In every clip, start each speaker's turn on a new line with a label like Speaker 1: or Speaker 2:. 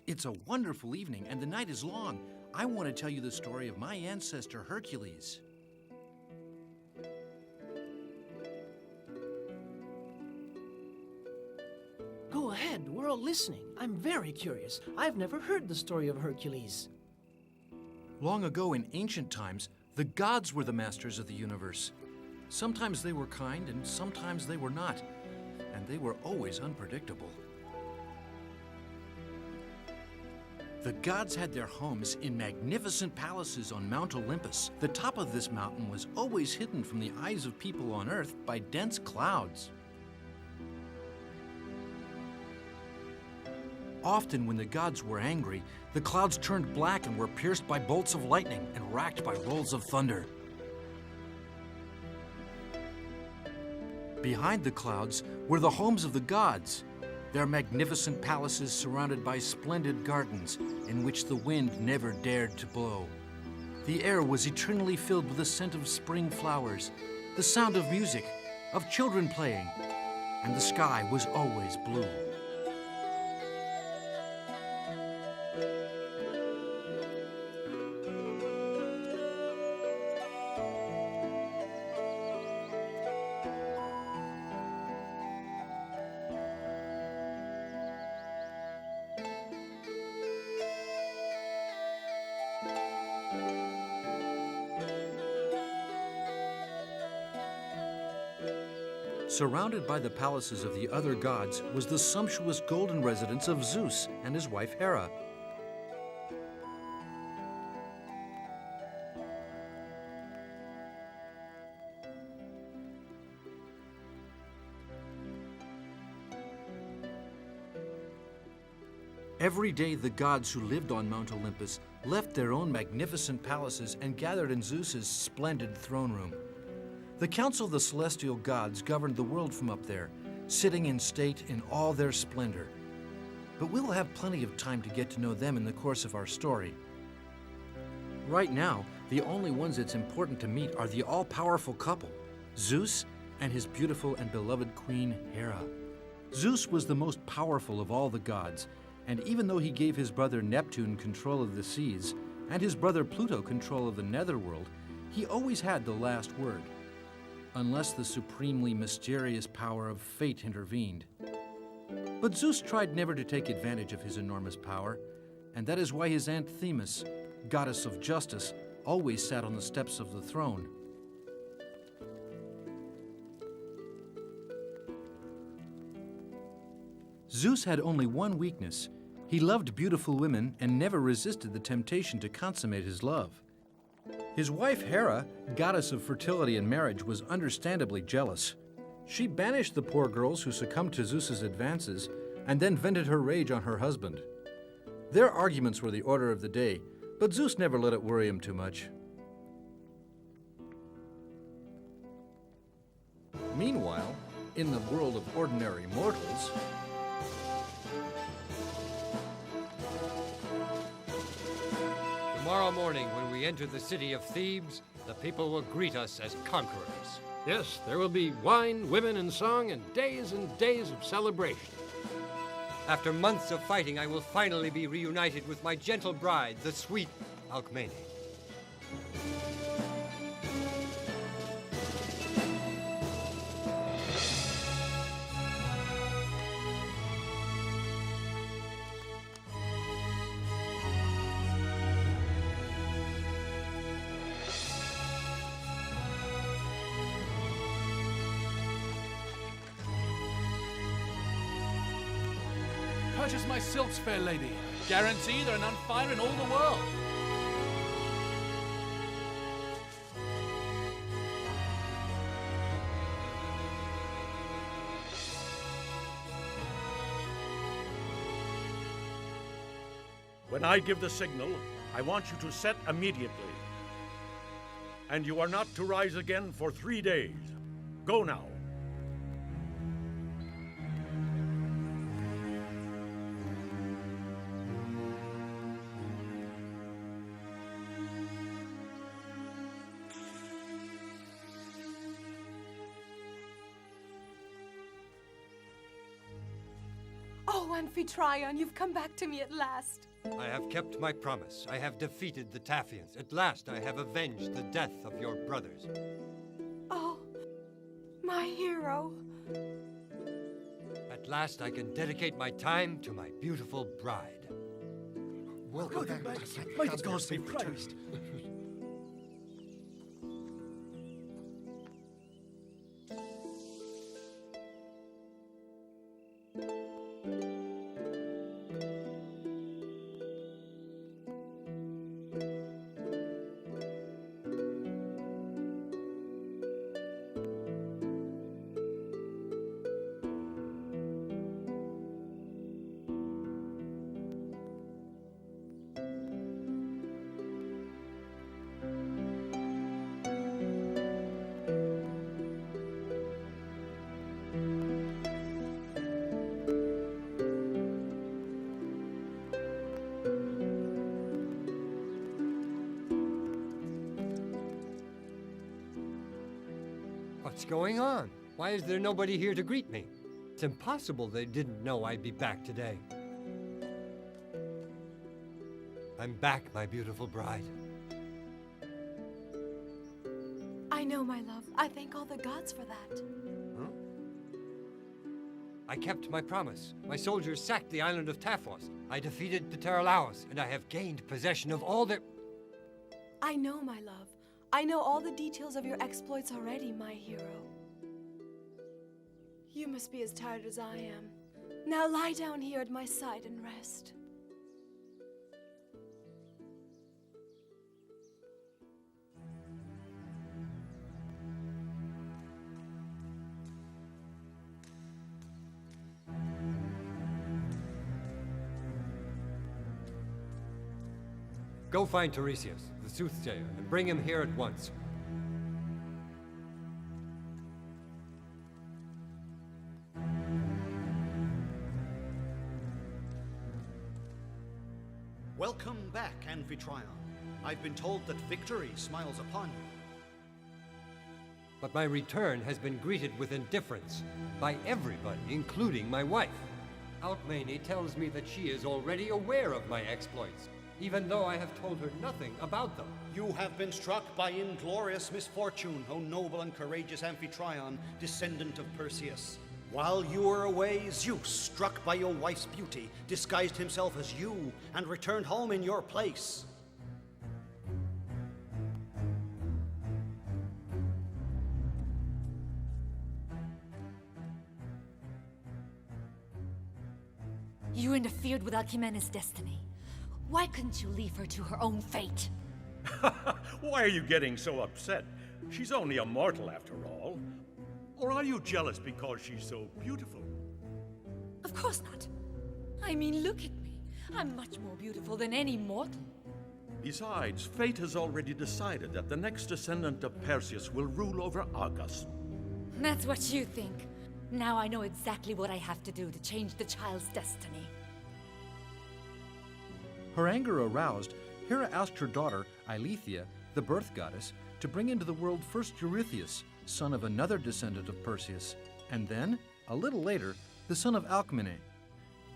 Speaker 1: It's a wonderful evening, and the night is long. I want to tell you the story of my ancestor, Hercules.
Speaker 2: Go ahead, we're all listening. I'm very curious. I've never heard the story of Hercules.
Speaker 1: Long ago in ancient times, the gods were the masters of the universe. Sometimes they were kind, and sometimes they were not. And they were always unpredictable. The gods had their homes in magnificent palaces on Mount Olympus. The top of this mountain was always hidden from the eyes of people on Earth by dense clouds. Often when the gods were angry, the clouds turned black and were pierced by bolts of lightning and racked by rolls of thunder. Behind the clouds were the homes of the gods, their magnificent palaces surrounded by splendid gardens in which the wind never dared to blow. The air was eternally filled with the scent of spring flowers, the sound of music, of children playing, and the sky was always blue. Surrounded by the palaces of the other gods was the sumptuous golden residence of Zeus and his wife Hera. Every day the gods who lived on Mount Olympus left their own magnificent palaces and gathered in Zeus's splendid throne room. The council of the celestial gods governed the world from up there, sitting in state in all their splendor. But we'll have plenty of time to get to know them in the course of our story. Right now, the only ones it's important to meet are the all-powerful couple, Zeus and his beautiful and beloved queen, Hera. Zeus was the most powerful of all the gods, and even though he gave his brother Neptune control of the seas and his brother Pluto control of the netherworld, he always had the last word, unless the supremely mysterious power of fate intervened. But Zeus tried never to take advantage of his enormous power, and that is why his aunt Themis, goddess of justice, always sat on the steps of the throne. Zeus had only one weakness. He loved beautiful women and never resisted the temptation to consummate his love. His wife Hera, goddess of fertility and marriage, was understandably jealous. She banished the poor girls who succumbed to Zeus's advances and then vented her rage on her husband. Their arguments were the order of the day, but Zeus never let it worry him too much. Meanwhile, in the world of ordinary mortals,
Speaker 3: tomorrow morning, when we enter the city of Thebes, the people will greet us as conquerors.
Speaker 4: Yes, there will be wine, women, and song, and days of celebration.
Speaker 3: After months of fighting, I will finally be reunited with my gentle bride, the sweet Alcmene.
Speaker 5: Purchase my silks, fair lady. Guarantee they're none finer in all the world.
Speaker 6: When I give the signal, I want you to set immediately. And you are not to rise again for 3 days. Go now.
Speaker 2: Oh,
Speaker 7: Oh, Amphitryon, you've come back to me at last.
Speaker 3: I have kept my promise. I have defeated the Taphians. At last I have avenged the death of your brothers.
Speaker 7: Oh, my hero.
Speaker 3: At last I can dedicate my time to my beautiful bride.
Speaker 8: Welcome back. May the gods be praised.
Speaker 3: What's going on? Why is there nobody here to greet me? It's impossible they didn't know I'd be back today. I'm back, my beautiful bride.
Speaker 7: I know, my love. I thank all the gods for that.
Speaker 3: Huh? I kept my promise. My soldiers sacked the island of Taphos. I defeated Pterolaus, and I have gained possession of all their...
Speaker 7: I know, my love. I know all the details of your exploits already, my hero. You must be as tired as I am. Now lie down here at my side and rest.
Speaker 3: Go find Tiresias, the soothsayer, and bring him here at once.
Speaker 8: Welcome back, Amphitryon. I've been told that victory smiles upon you.
Speaker 3: But my return has been greeted with indifference by everybody, including my wife. Alcmene tells me that she is already aware of my exploits, even though I have told her nothing about them.
Speaker 8: You have been struck by inglorious misfortune, O noble and courageous Amphitryon, descendant of Perseus. While you were away, Zeus, struck by your wife's beauty, disguised himself as you and returned home in your place.
Speaker 9: You interfered with Alcmene's destiny. Why couldn't you leave her to her own fate?
Speaker 6: Why are you getting so upset? She's only a mortal after all. Or are you jealous because she's so beautiful?
Speaker 9: Of course not. I mean, look at me. I'm much more beautiful than any mortal.
Speaker 6: Besides, fate has already decided that the next descendant of Perseus will rule over Argos.
Speaker 9: That's what you think. Now I know exactly what I have to do to change the child's destiny.
Speaker 1: Her anger aroused, Hera asked her daughter, Eileithyia, the birth goddess, to bring into the world first Eurystheus, son of another descendant of Perseus, and then, a little later, the son of Alcmene.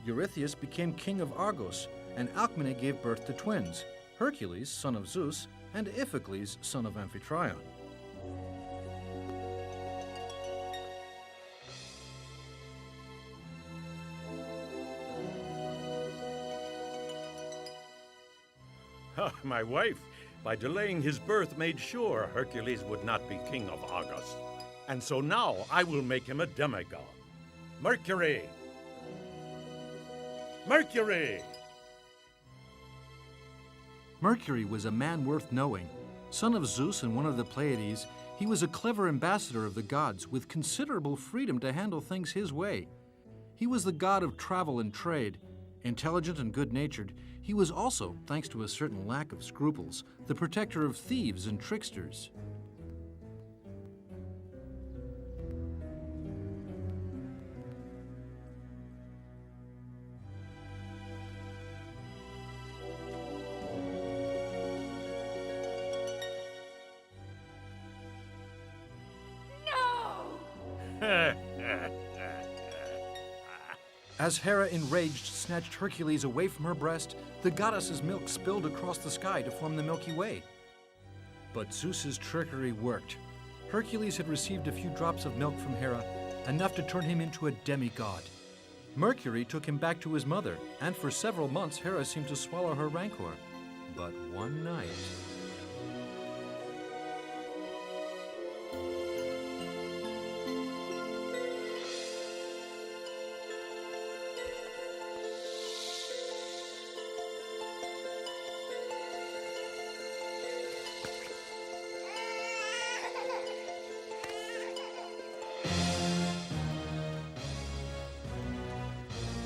Speaker 1: Eurystheus became king of Argos, and Alcmene gave birth to twins, Hercules, son of Zeus, and Iphicles, son of Amphitryon.
Speaker 6: My wife, by delaying his birth, made sure Hercules would not be king of Argos. And so now I will make him a demigod. Mercury! Mercury!
Speaker 1: Mercury was a man worth knowing. Son of Zeus and one of the Pleiades, he was a clever ambassador of the gods with considerable freedom to handle things his way. He was the god of travel and trade. Intelligent and good-natured, he was also, thanks to a certain lack of scruples, the protector of thieves and tricksters. As Hera, enraged, snatched Hercules away from her breast, the goddess's milk spilled across the sky to form the Milky Way. But Zeus's trickery worked. Hercules had received a few drops of milk from Hera, enough to turn him into a demigod. Mercury took him back to his mother, and for several months Hera seemed to swallow her rancor. But one night...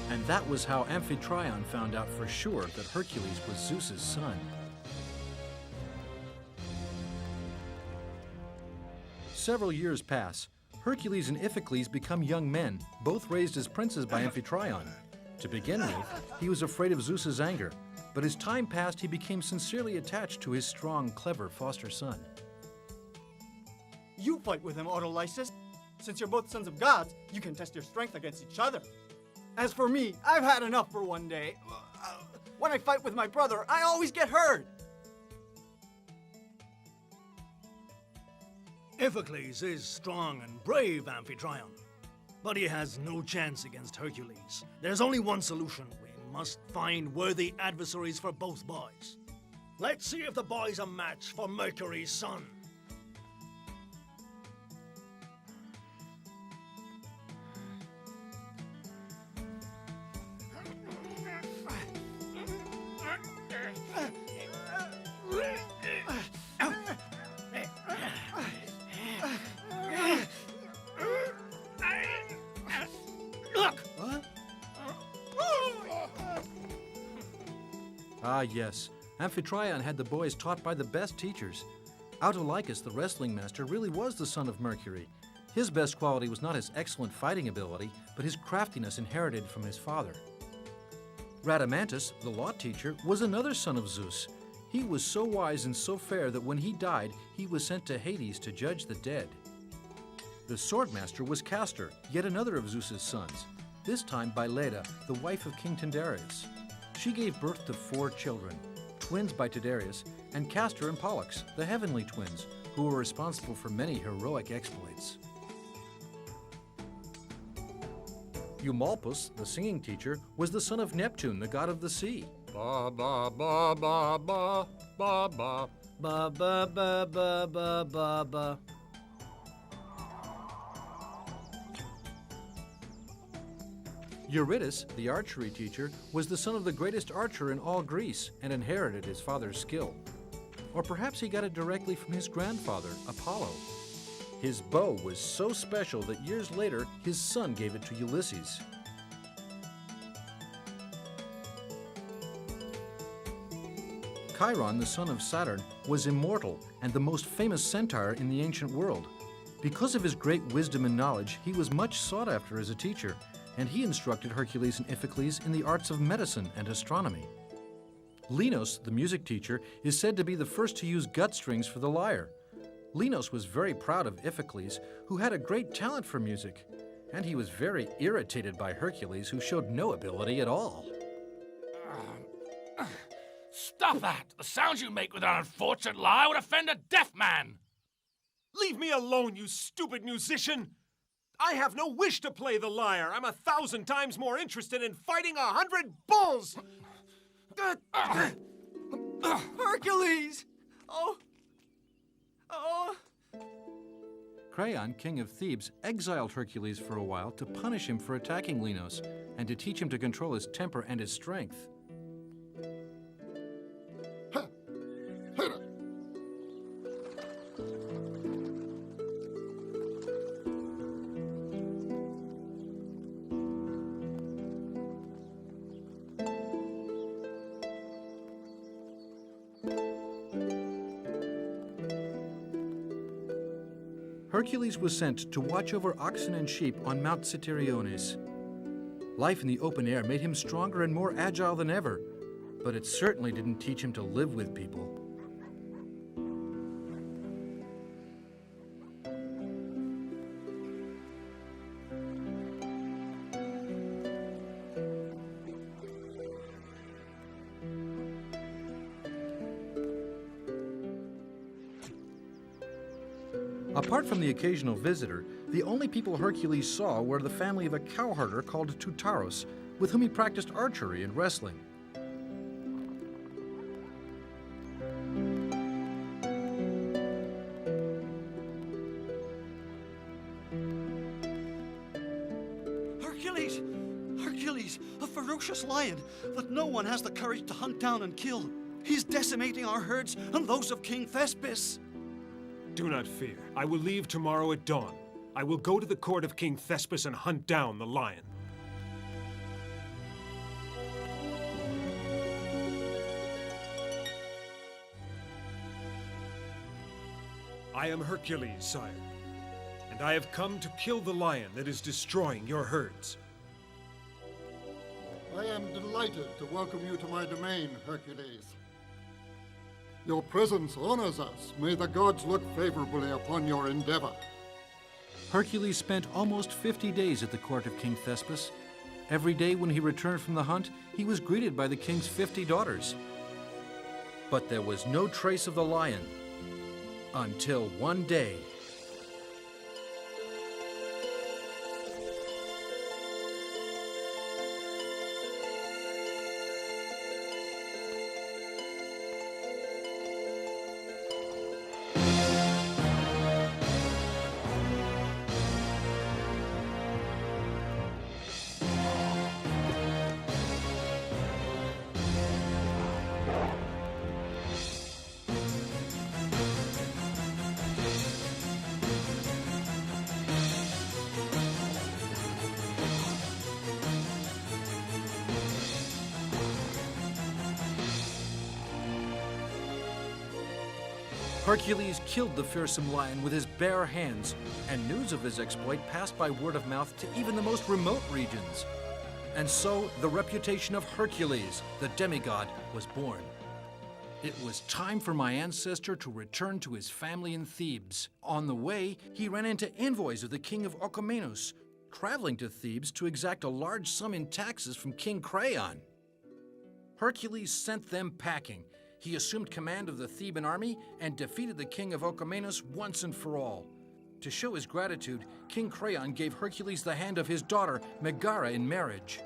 Speaker 1: And that was how Amphitryon found out for sure that Hercules was Zeus's son. Several years pass. Hercules and Iphicles become young men, both raised as princes by Amphitryon. To begin with, he was afraid of Zeus's anger, but as time passed, he became sincerely attached to his strong, clever foster son.
Speaker 10: You fight with him, Autolysis. Since you're both sons of gods, you can test your strength against each other. As for me, I've had enough for one day. When I fight with my brother, I always get hurt.
Speaker 11: Iphicles is strong and brave, Amphitryon. But he has no chance against Hercules. There's only one solution. We must find worthy adversaries for both boys. Let's see if the boy's a match for Mercury's son.
Speaker 1: Ah, yes. Amphitryon had the boys taught by the best teachers. Autolycus, the wrestling master, really was the son of Mercury. His best quality was not his excellent fighting ability, but his craftiness inherited from his father. Rhadamanthus, the law teacher, was another son of Zeus. He was so wise and so fair that when he died, he was sent to Hades to judge the dead. The swordmaster was Castor, yet another of Zeus's sons, this time by Leda, the wife of King Tyndareus. She gave birth to 4 children, twins by Tyndareus, and Castor and Pollux, the heavenly twins, who were responsible for many heroic exploits. Eumolpus, the singing teacher, was the son of Neptune, the god of the sea.
Speaker 4: Ba ba ba ba ba ba ba
Speaker 10: Ba ba ba ba ba ba ba.
Speaker 1: Eurytus, the archery teacher, was the son of the greatest archer in all Greece and inherited his father's skill. Or perhaps he got it directly from his grandfather, Apollo. His bow was so special that years later, his son gave it to Ulysses. Chiron, the son of Saturn, was immortal and the most famous centaur in the ancient world. Because of his great wisdom and knowledge, he was much sought after as a teacher, and he instructed Hercules and Iphicles in the arts of medicine and astronomy. Linos, the music teacher, is said to be the first to use gut strings for the lyre. Linos was very proud of Iphicles, who had a great talent for music, and he was very irritated by Hercules, who showed no ability at all.
Speaker 5: Stop that! The sounds you make with an unfortunate lie would offend a deaf man!
Speaker 12: Leave me alone, you stupid musician! I have no wish to play the lyre. I'm 1,000 times more interested in fighting 100 bulls!
Speaker 10: Hercules! Oh!
Speaker 1: Creon, king of Thebes, exiled Hercules for a while to punish him for attacking Linos and to teach him to control his temper and his strength. Hercules was sent to watch over oxen and sheep on Mount Cityriones. Life in the open air made him stronger and more agile than ever, but it certainly didn't teach him to live with people. Apart from the occasional visitor, the only people Hercules saw were the family of a cowherder called TOONS, with whom he practiced archery and wrestling.
Speaker 8: Hercules! Hercules, a ferocious lion that no one has the courage to hunt down and kill. He's decimating our herds and those of King Thespis.
Speaker 12: Do not fear. I will leave tomorrow at dawn. I will go to the court of King Thespis and hunt down the lion. I am Hercules, sire, and I have come to kill the lion that is destroying your herds.
Speaker 13: I am delighted to welcome you to my domain, Hercules. Your presence honors us. May the gods look favorably upon your endeavor.
Speaker 1: Hercules spent almost 50 days at the court of King Thespis. Every day when he returned from the hunt, he was greeted by the king's 50 daughters. But there was no trace of the lion until one day. Hercules killed the fearsome lion with his bare hands, and news of his exploit passed by word of mouth to even the most remote regions. And so the reputation of Hercules, the demigod, was born. It was time for my ancestor to return to his family in Thebes. On the way, he ran into envoys of the king of Alcmene, traveling to Thebes to exact a large sum in taxes from King Creon. Hercules sent them packing. He assumed command of the Theban army and defeated the king of Alcmene once and for all. To show his gratitude, King Creon gave Hercules the hand of his daughter, Megara, in marriage.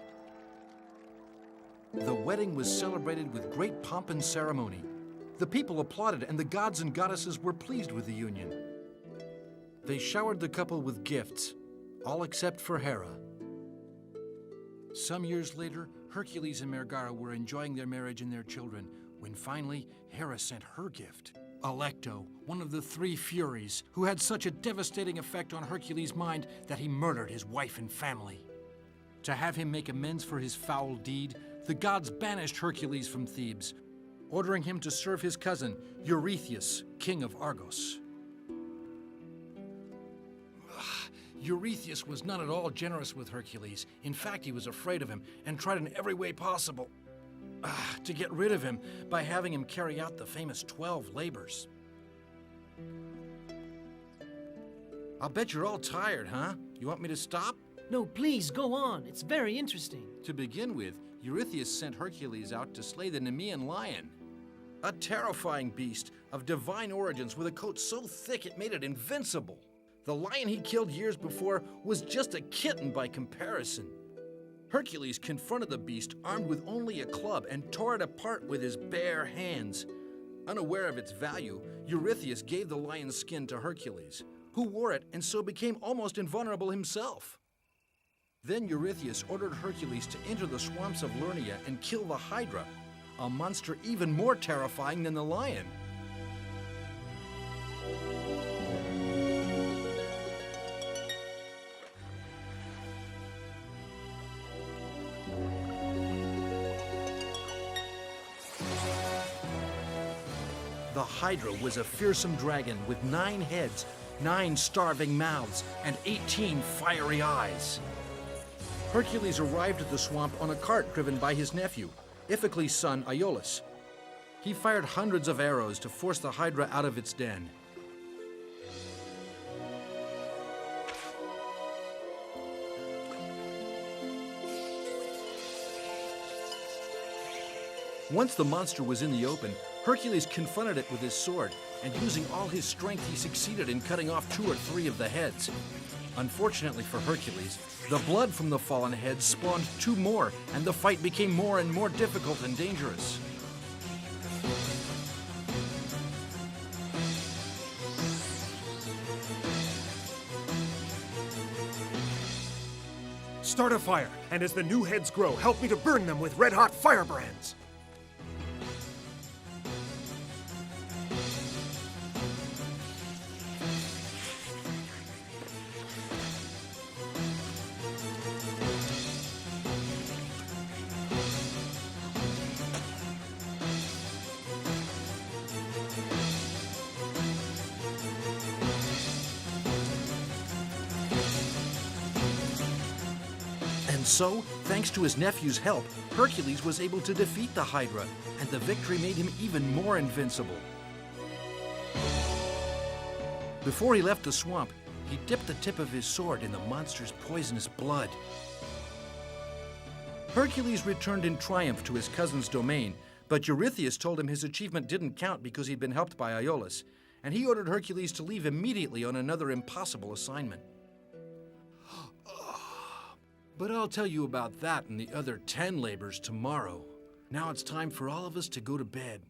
Speaker 1: The wedding was celebrated with great pomp and ceremony. The people applauded, and the gods and goddesses were pleased with the union. They showered the couple with gifts, all except for Hera. Some years later, Hercules and Megara were enjoying their marriage and their children, when finally Hera sent her gift. Alecto, one of the three Furies, who had such a devastating effect on Hercules' mind that he murdered his wife and family. To have him make amends for his foul deed, the gods banished Hercules from Thebes, ordering him to serve his cousin, Eurystheus, king of Argos. Eurystheus was not at all generous with Hercules. In fact, he was afraid of him and tried in every way possible to get rid of him by having him carry out the famous 12 labors. I'll bet you're all tired, huh? You want me to stop?
Speaker 2: No, please, go on. It's very interesting.
Speaker 1: To begin with, Eurystheus sent Hercules out to slay the Nemean lion. A terrifying beast of divine origins with a coat so thick it made it invincible. The lion he killed years before was just a kitten by comparison. Hercules confronted the beast armed with only a club and tore it apart with his bare hands. Unaware of its value, Eurystheus gave the lion's skin to Hercules, who wore it and so became almost invulnerable himself. Then Eurystheus ordered Hercules to enter the swamps of Lernia and kill the Hydra, a monster even more terrifying than the lion. The Hydra was a fearsome dragon with 9 heads, 9 starving mouths, and 18 fiery eyes. Hercules arrived at the swamp on a cart driven by his nephew, Iphicles' son Iolaus. He fired hundreds of arrows to force the Hydra out of its den. Once the monster was in the open, Hercules confronted it with his sword, and using all his strength, he succeeded in cutting off 2 or 3 of the heads. Unfortunately for Hercules, the blood from the fallen heads spawned 2 more, and the fight became more and more difficult and dangerous.
Speaker 12: Start a fire, and as the new heads grow, help me to burn them with red-hot firebrands.
Speaker 1: And so, thanks to his nephew's help, Hercules was able to defeat the Hydra, and the victory made him even more invincible. Before he left the swamp, he dipped the tip of his sword in the monster's poisonous blood. Hercules returned in triumph to his cousin's domain, but Eurystheus told him his achievement didn't count because he'd been helped by Iolaus, and he ordered Hercules to leave immediately on another impossible assignment. But I'll tell you about that and the other 10 labors tomorrow. Now it's time for all of us to go to bed.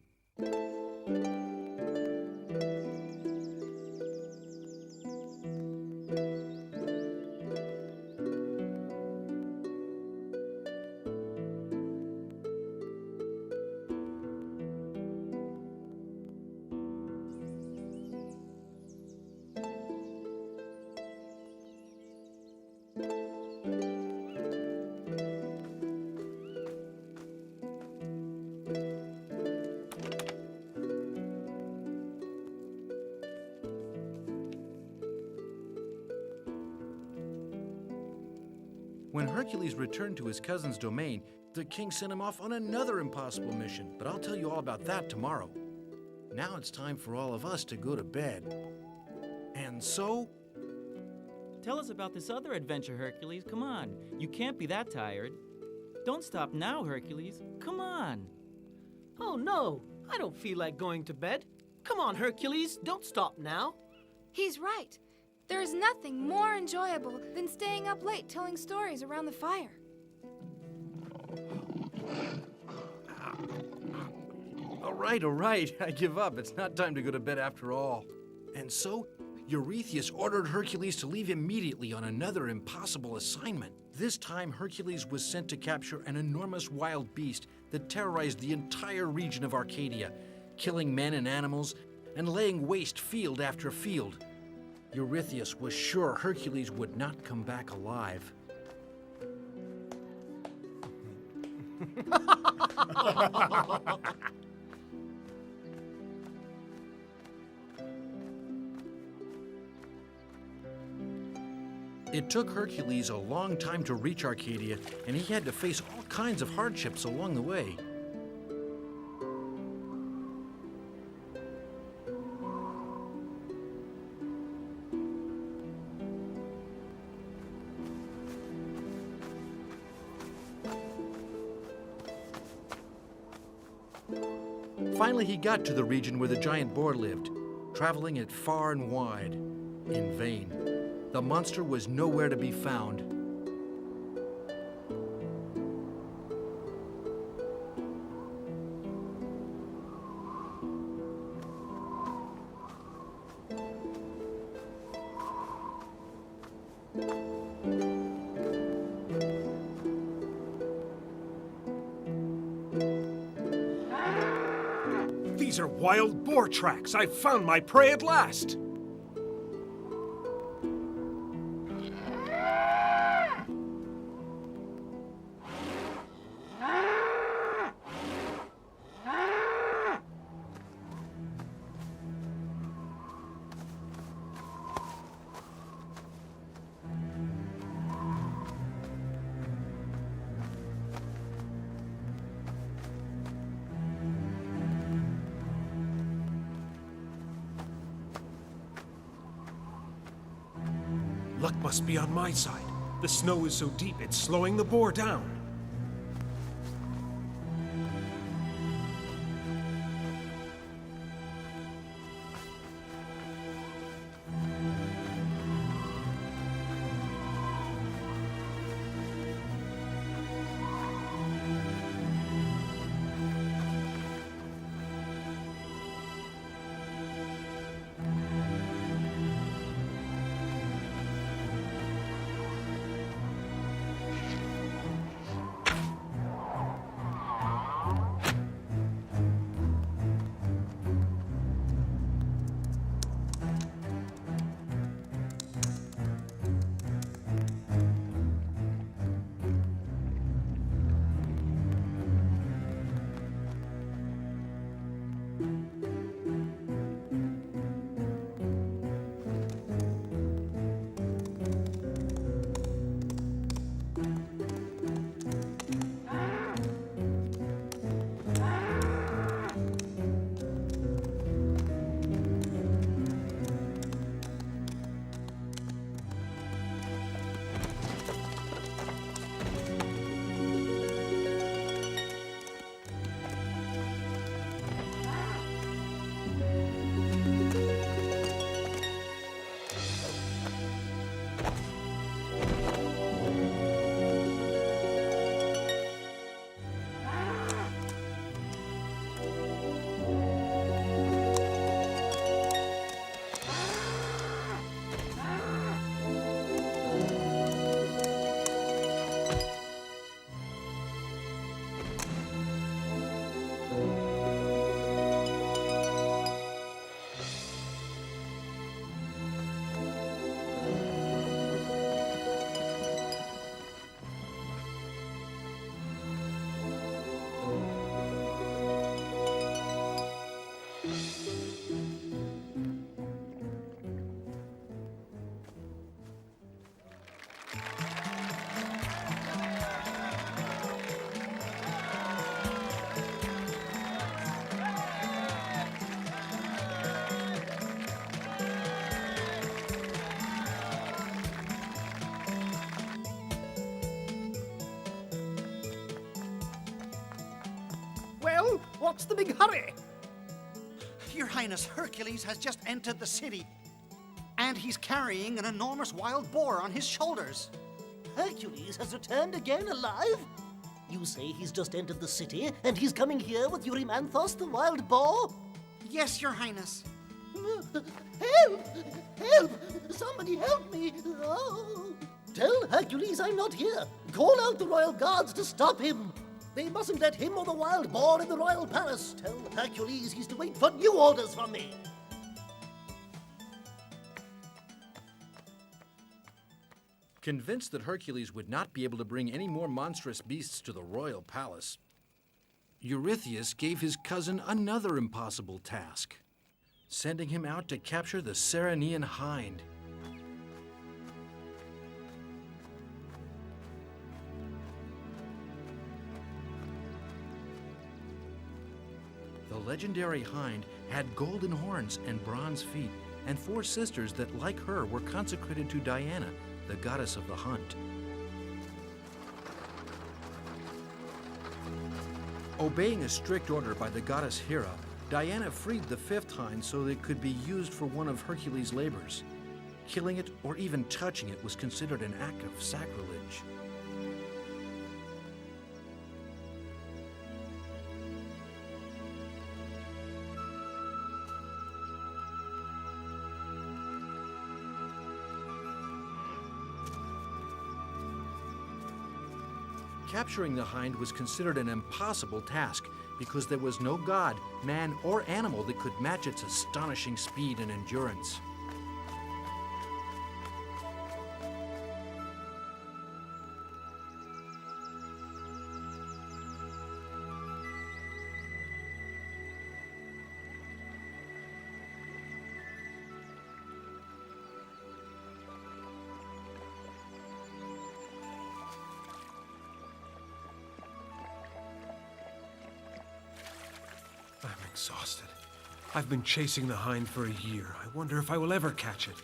Speaker 1: When Hercules returned to his cousin's domain, the king sent him off on another impossible mission, but I'll tell you all about that tomorrow. Now it's time for all of us to go to bed. And so...
Speaker 14: Tell us about this other adventure, Hercules. Come on. You can't be that tired. Don't stop now, Hercules. Come on.
Speaker 2: Oh, no. I don't feel like going to bed. Come on, Hercules. Don't stop now.
Speaker 15: He's right. There is nothing more enjoyable than staying up late telling stories around the fire.
Speaker 1: All right. I give up. It's not time to go to bed after all. And so, Eurystheus ordered Hercules to leave immediately on another impossible assignment. This time, Hercules was sent to capture an enormous wild beast that terrorized the entire region of Arcadia, killing men and animals and laying waste field after field. Eurystheus was sure Hercules would not come back alive. It took Hercules a long time to reach Arcadia, and he had to face all kinds of hardships along the way. Finally, he got to the region where the giant boar lived, traveling it far and wide. In vain. The monster was nowhere to be found.
Speaker 12: These are wild boar tracks. I've found my prey at last. Luck must be on my side. The snow is so deep, it's slowing the boar down.
Speaker 11: What's the big hurry?
Speaker 8: Your Highness, Hercules has just entered the city. And he's carrying an enormous wild boar on his shoulders.
Speaker 16: Hercules has returned again alive? You say he's just entered the city, and he's coming here with Eurymanthos, the wild boar?
Speaker 8: Yes, Your Highness.
Speaker 16: Help! Help! Somebody help me! Oh. Tell Hercules I'm not here. Call out the royal guards to stop him. They mustn't let him or the wild boar in the royal palace. Tell Hercules he's to wait for new orders from me.
Speaker 1: Convinced that Hercules would not be able to bring any more monstrous beasts to the royal palace, Eurystheus gave his cousin another impossible task, sending him out to capture the Ceryneian hind. The legendary hind had golden horns and bronze feet, and 4 sisters that, like her, were consecrated to Diana, the goddess of the hunt. Obeying a strict order by the goddess Hera, Diana freed the 5th hind so that it could be used for one of Hercules' labors. Killing it or even touching it was considered an act of sacrilege. Capturing the hind was considered an impossible task because there was no god, man, or animal that could match its astonishing speed and endurance.
Speaker 12: I'm exhausted. I've been chasing the hind for a year. I wonder if I will ever catch it.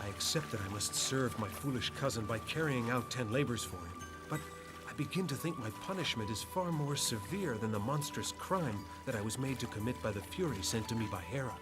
Speaker 12: I accept that I must serve my foolish cousin by carrying out 10 labors for him, but I begin to think my punishment is far more severe than the monstrous crime that I was made to commit by the fury sent to me by Hera.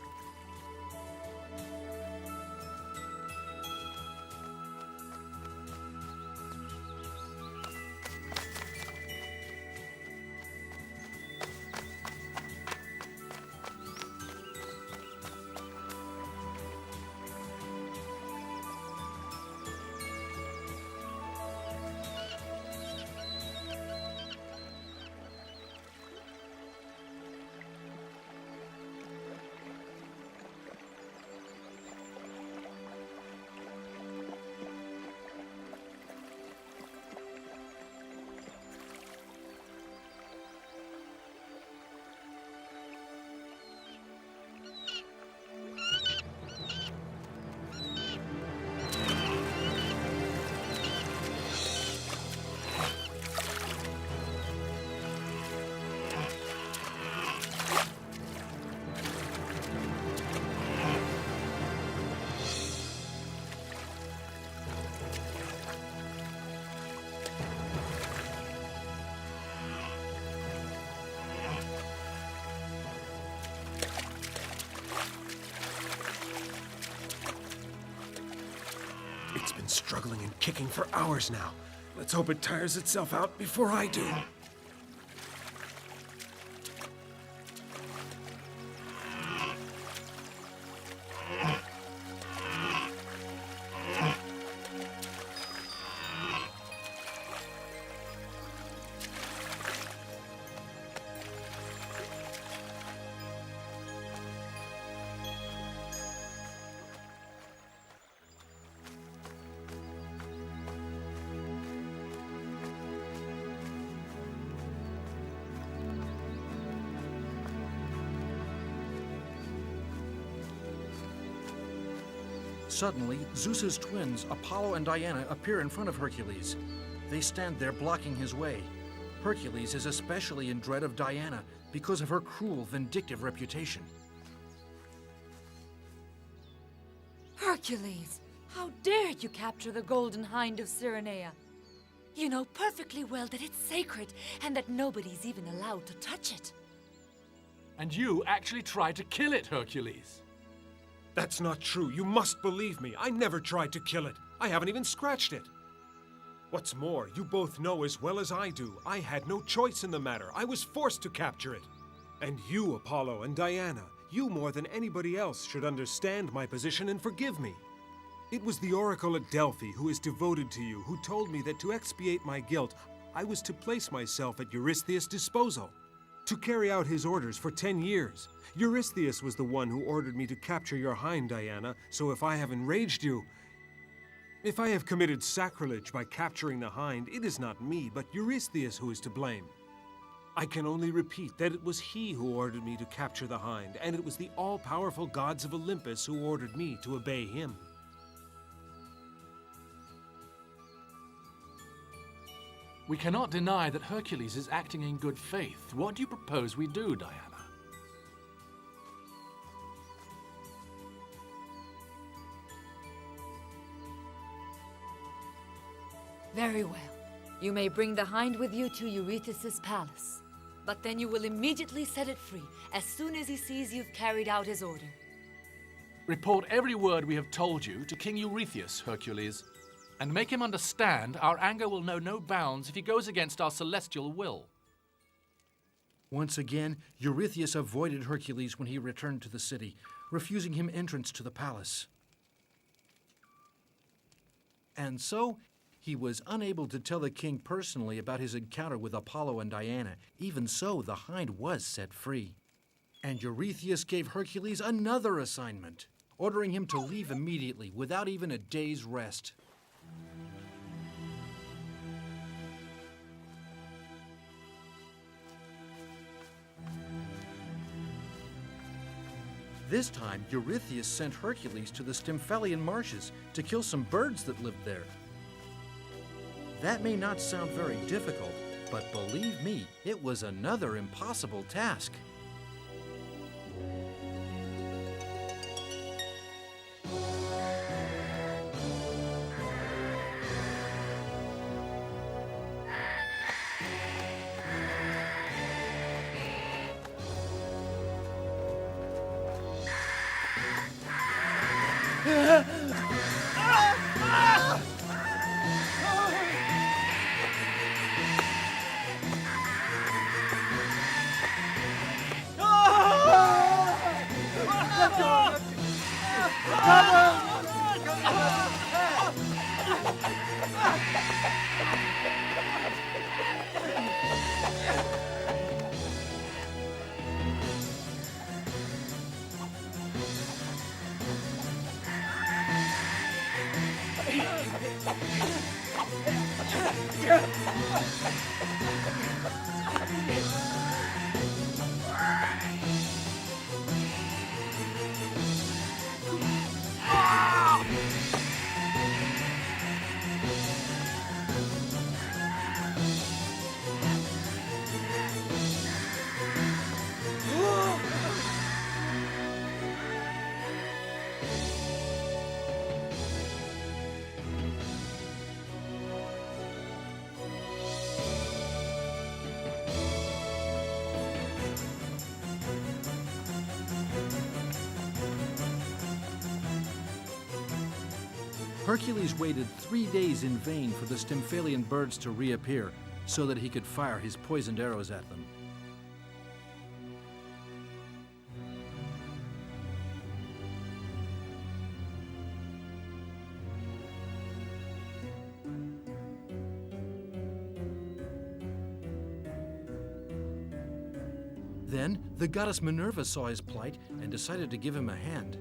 Speaker 12: It's been struggling and kicking for hours now. Let's hope it tires itself out before I do.
Speaker 1: Suddenly, Zeus's twins, Apollo and Diana, appear in front of Hercules. They stand there blocking his way. Hercules is especially in dread of Diana because of her cruel, vindictive reputation.
Speaker 9: Hercules, how dared you capture the golden hind of Cyrenea? You know perfectly well that it's sacred and that nobody's even allowed to touch it.
Speaker 5: And you actually tried to kill it, Hercules.
Speaker 12: That's not true. You must believe me. I never tried to kill it. I haven't even scratched it. What's more, you both know as well as I do, I had no choice in the matter. I was forced to capture it. And you, Apollo and Diana, you more than anybody else should understand my position and forgive me. It was the oracle at Delphi, who is devoted to you, who told me that to expiate my guilt, I was to place myself at Eurystheus' disposal, to carry out his orders for 10 years. Eurystheus was the one who ordered me to capture your hind, Diana, so if I have enraged you, if I have committed sacrilege by capturing the hind, it is not me, but Eurystheus who is to blame. I can only repeat that it was he who ordered me to capture the hind, and it was the all-powerful gods of Olympus who ordered me to obey him.
Speaker 5: We cannot deny that Hercules is acting in good faith. What do you propose we do, Diana?
Speaker 9: Very well. You may bring the hind with you to Eurystheus' palace. But then you will immediately set it free as soon as he sees you've carried out his order.
Speaker 5: Report every word we have told you to King Eurystheus, Hercules, and make him understand our anger will know no bounds if he goes against our celestial will.
Speaker 1: Once again, Eurystheus avoided Hercules when he returned to the city, refusing him entrance to the palace. And so, he was unable to tell the king personally about his encounter with Apollo and Diana. Even so, the hind was set free. And Eurystheus gave Hercules another assignment, ordering him to leave immediately without even a day's rest. This time, Eurystheus sent Hercules to the Stymphalian marshes to kill some birds that lived there. That may not sound very difficult, but believe me, it was another impossible task. Hercules waited 3 days in vain for the Stymphalian birds to reappear so that he could fire his poisoned arrows at them. Then, the goddess Minerva saw his plight and decided to give him a hand.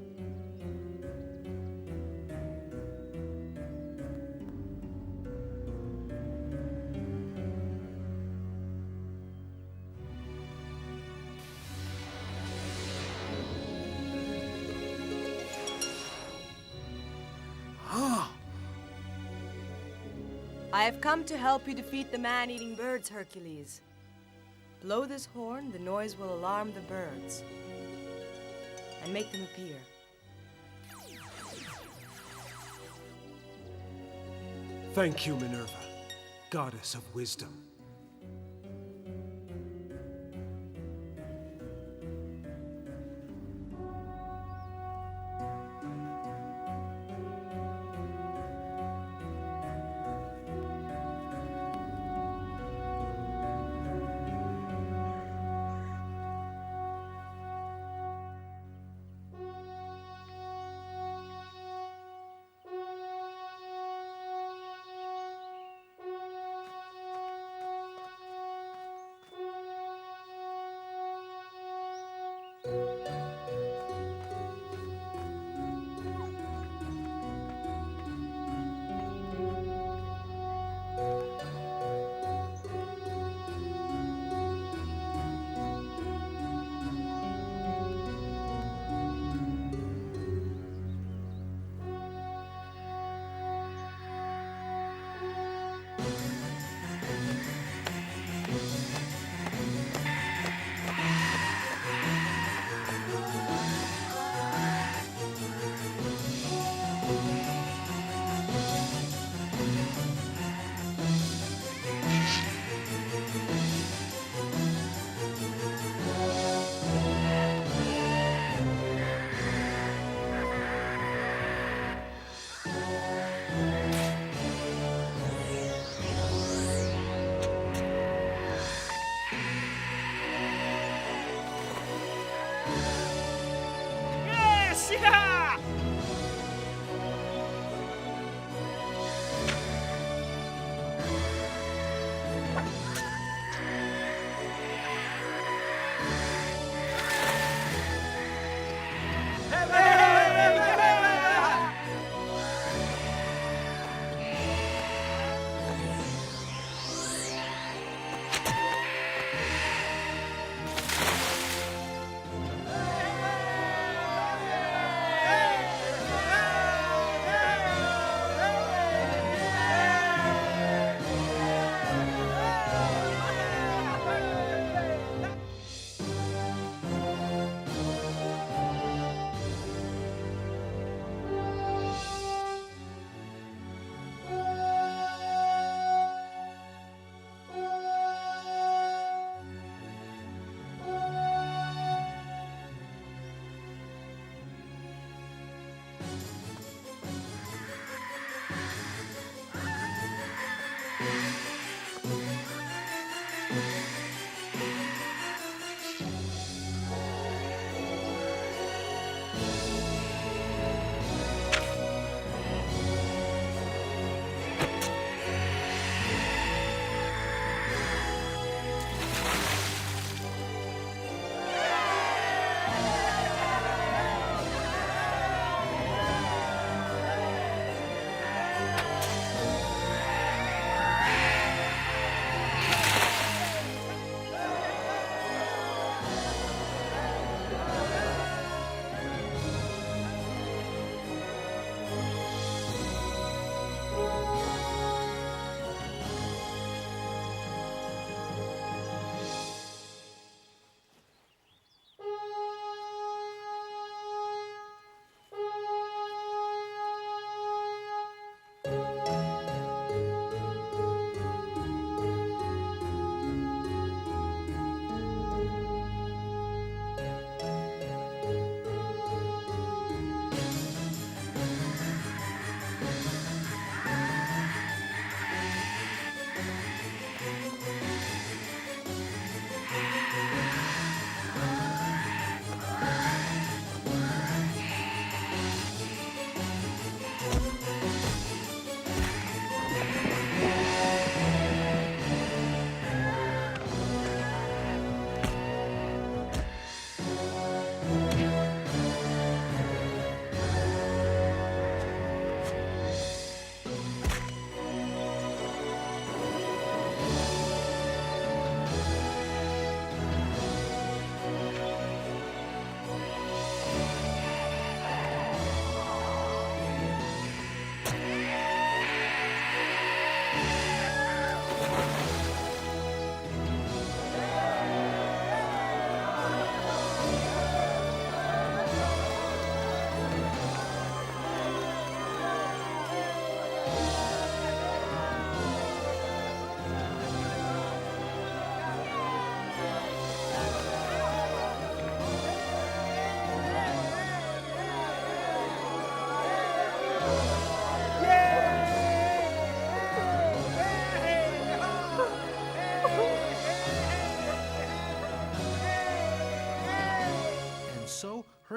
Speaker 7: I have come to help you defeat the man-eating birds, Hercules. Blow this horn, the noise will alarm the birds and make them appear.
Speaker 12: Thank you, Minerva. goddess of wisdom.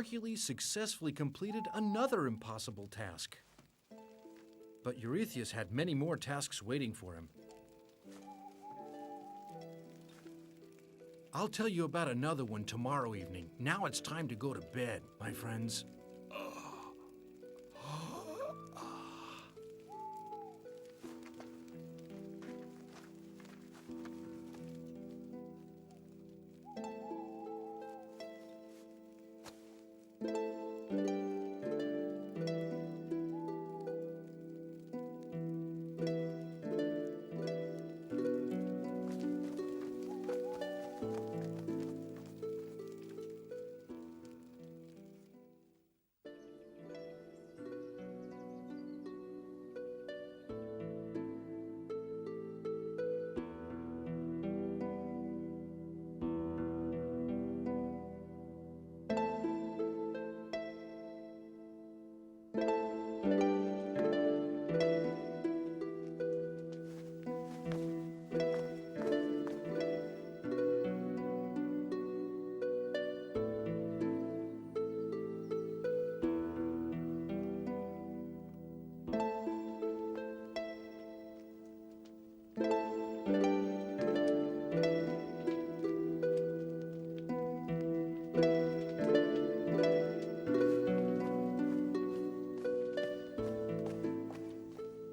Speaker 1: Hercules successfully completed another impossible task. But Eurystheus had many more tasks waiting for him. I'll tell you about another one tomorrow evening. Now it's time to go to bed, my friends.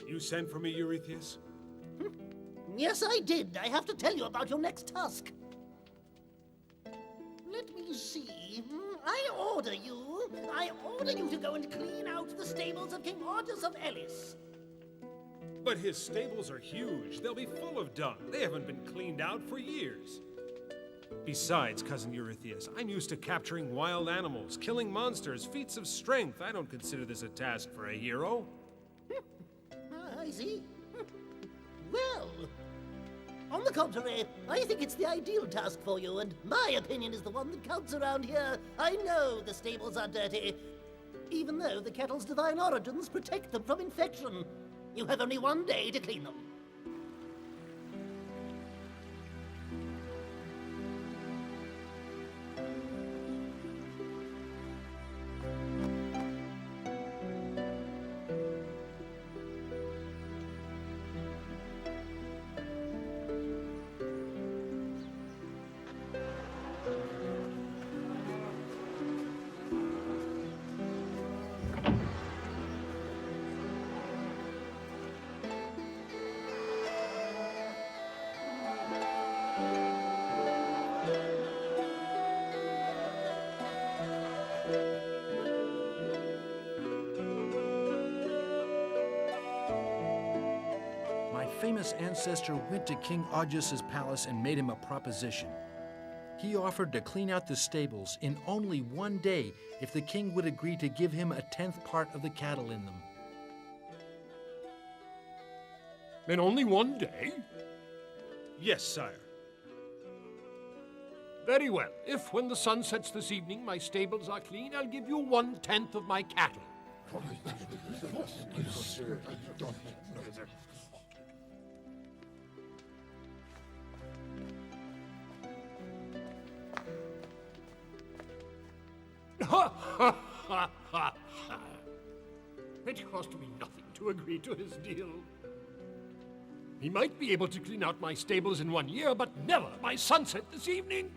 Speaker 12: You sent for me, Eurystheus?
Speaker 16: Yes, I did. I have to tell you about your next task. Let me see. I order you to go and clean out the stables of King Argus of Elis.
Speaker 12: But his stables are huge. They'll be full of dung. They haven't been cleaned out for years. Besides, cousin Eurystheus, I'm used to capturing wild animals, killing monsters, feats of strength. I don't consider this a task for a hero.
Speaker 16: I see. Well, on the contrary, I think it's the ideal task for you, and my opinion is the one that counts around here. I know the stables are dirty, even though the kettle's divine origins protect them from infection. You have only one day to clean them.
Speaker 1: Famous ancestor went to King Argus' palace and made him a proposition. He offered to clean out the stables in only one day if the king would agree to give him a 10th part of the cattle in them.
Speaker 4: In only one day?
Speaker 12: Yes, sire.
Speaker 4: Very well. If, when the sun sets this evening, my stables are clean, I'll give you 1/10 of my cattle. It cost me nothing to agree to his deal. He might be able to clean out my stables in 1 year, but never by sunset this evening.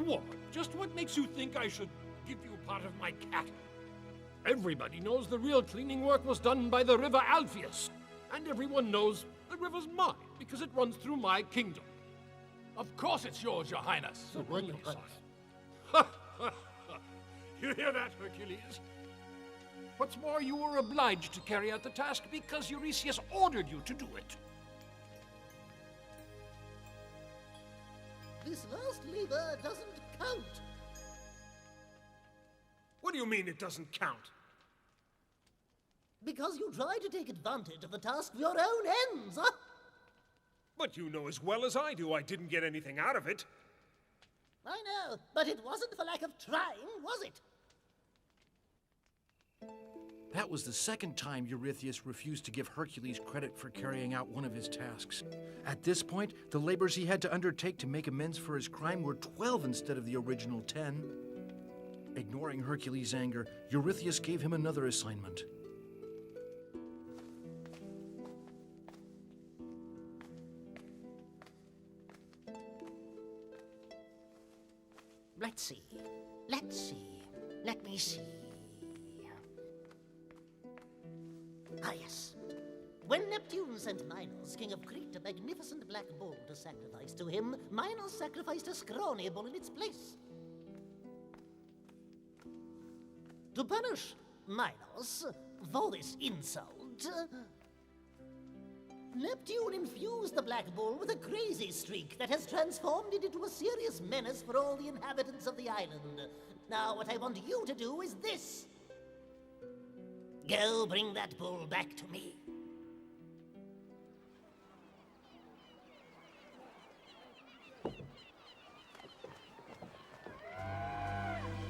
Speaker 4: war. Just what makes you think I should give you part of my cattle? Everybody knows the real cleaning work was done by the river Alpheus. And everyone knows the river's mine because it runs through my kingdom.
Speaker 5: Of course it's yours, Your Highness.
Speaker 4: Certainly, son. You hear that, Hercules? What's more, you were obliged to carry out the task because Eurystheus ordered you to do it.
Speaker 16: This last labor doesn't count.
Speaker 4: What do you mean it doesn't count?
Speaker 16: Because you tried to take advantage of the task for your own ends, huh?
Speaker 6: But you know as well as I do I didn't get anything out of it.
Speaker 16: I know, but it wasn't for lack of trying, was it?
Speaker 1: That was the second time Eurystheus refused to give Hercules credit for carrying out one of his tasks. At this point, the labors he had to undertake to make amends for his crime were 12 instead of the original 10. Ignoring Hercules' anger, Eurystheus gave him another assignment.
Speaker 16: Let's see. Let me see. Ah, yes. When Neptune sent Minos, king of Crete, a magnificent black bull to sacrifice to him, Minos sacrificed a scrawny bull in its place. To punish Minos for this insult, Neptune infused the black bull with a crazy streak that has transformed it into a serious menace for all the inhabitants of the island. Now, what I want you to do is this. Go bring that bull back to me.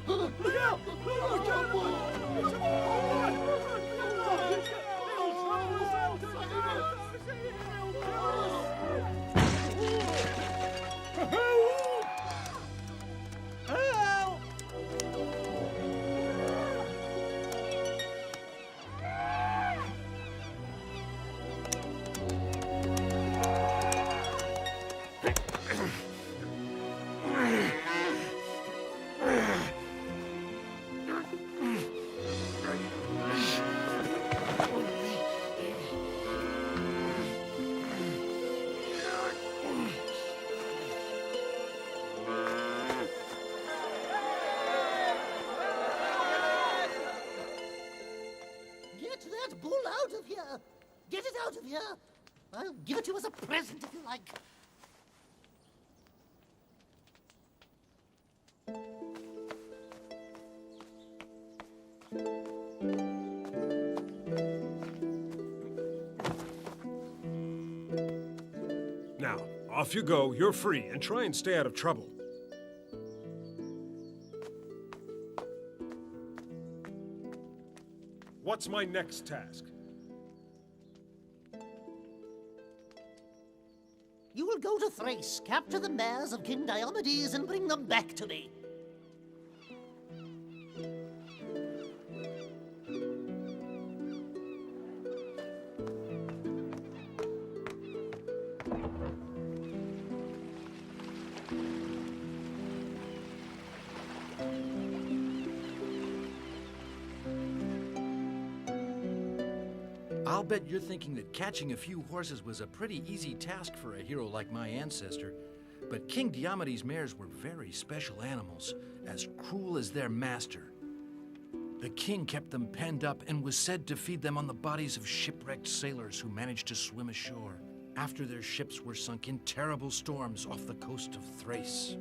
Speaker 4: Look out! Look out, boy! It's a bull!
Speaker 16: Get it out of here! I'll give it to you as a present if you like.
Speaker 12: Now, off you go. You're free, and try and stay out of trouble. What's my next task?
Speaker 16: You will go to Thrace, capture the mares of King Diomedes, and bring them back to me.
Speaker 1: I'll bet you're thinking that catching a few horses was a pretty easy task for a hero like my ancestor. But King Diomedes' mares were very special animals, as cruel as their master. The king kept them penned up and was said to feed them on the bodies of shipwrecked sailors who managed to swim ashore after their ships were sunk in terrible storms off the coast of Thrace.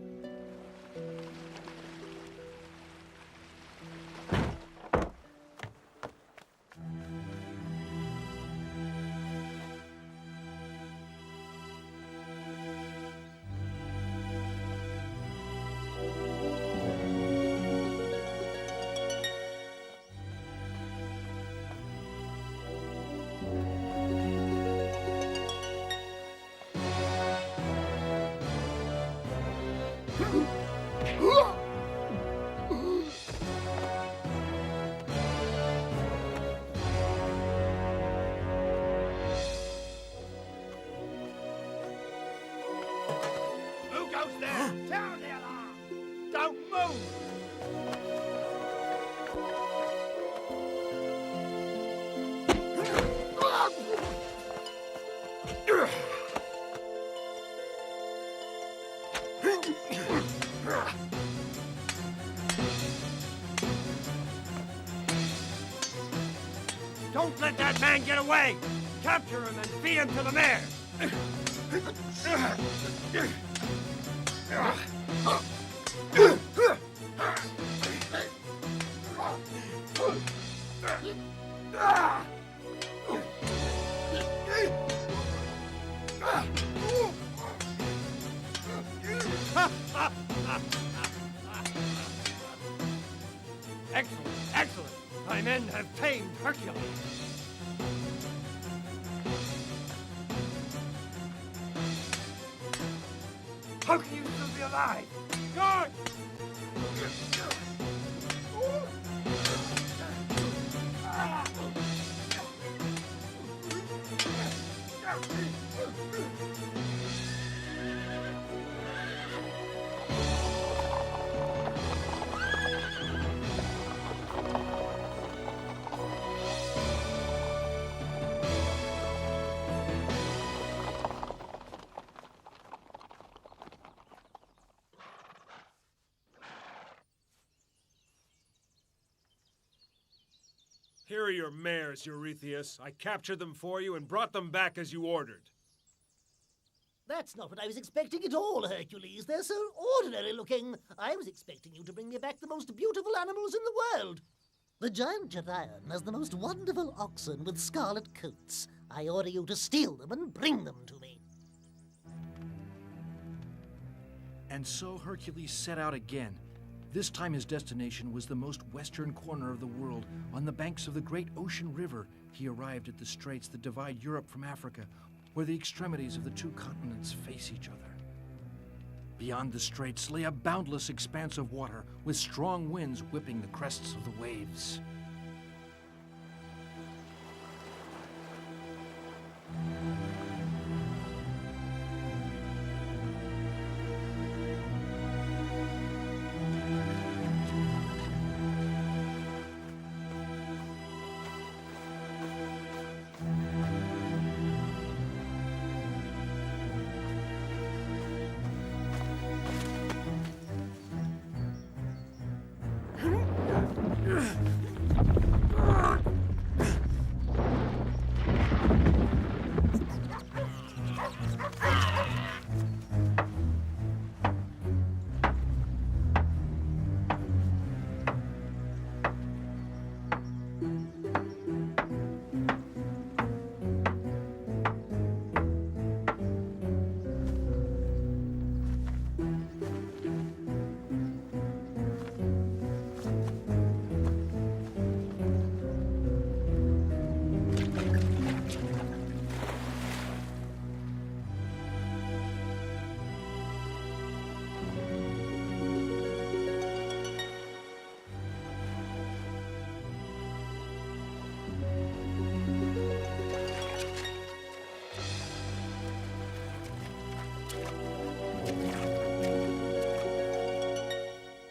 Speaker 4: Don't move! Don't let that man get away! Capture him and feed him to the mare! Excellent, excellent! My men have tamed Hercules! How can you still be alive? Guard!
Speaker 17: Here are your mares, Eurystheus. I captured them for you and brought them back as you ordered.
Speaker 16: That's not what I was expecting at all, Hercules. They're so ordinary looking. I was expecting you to bring me back the most beautiful animals in the world. The giant Gerion has the most wonderful oxen with scarlet coats. I order you to steal them and bring them to me.
Speaker 1: And so Hercules set out again. This time his destination was the most western corner of the world. On the banks of the great ocean river, he arrived at the straits that divide Europe from Africa, where the extremities of the two continents face each other. Beyond the straits lay a boundless expanse of water, with strong winds whipping the crests of the waves.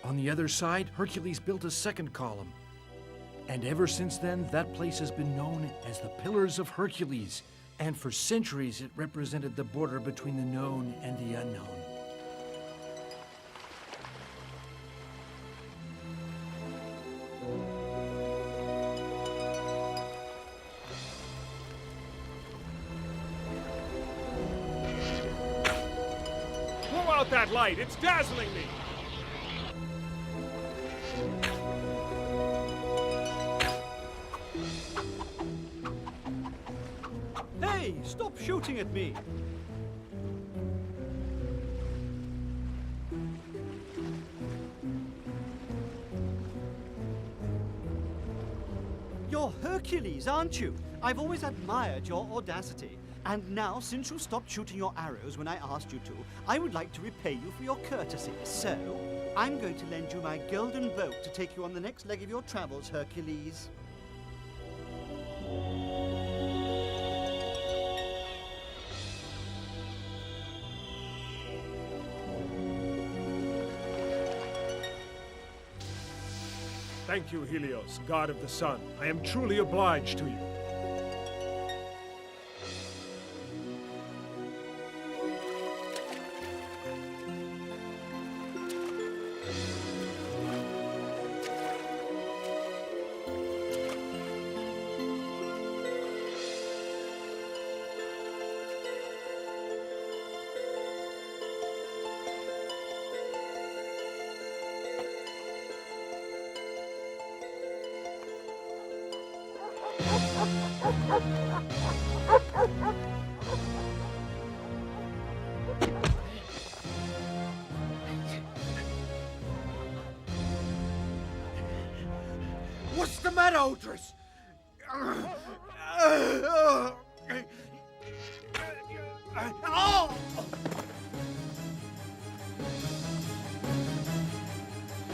Speaker 1: On the other side, Hercules built a second column. And ever since then, that place has been known as the Pillars of Hercules. And for centuries, it represented the border between the known and the unknown.
Speaker 17: Blow out that light! It's dazzling me!
Speaker 10: Hey, stop shooting at me! You're Hercules, aren't you? I've always admired your audacity. And now, since you stopped shooting your arrows when I asked you to, I would like to repay you for your courtesy. So, I'm going to lend you my golden boat to take you on the next leg of your travels, Hercules.
Speaker 17: Thank you, Helios, god of the sun. I am truly obliged to you.
Speaker 18: What's the matter, Otrus?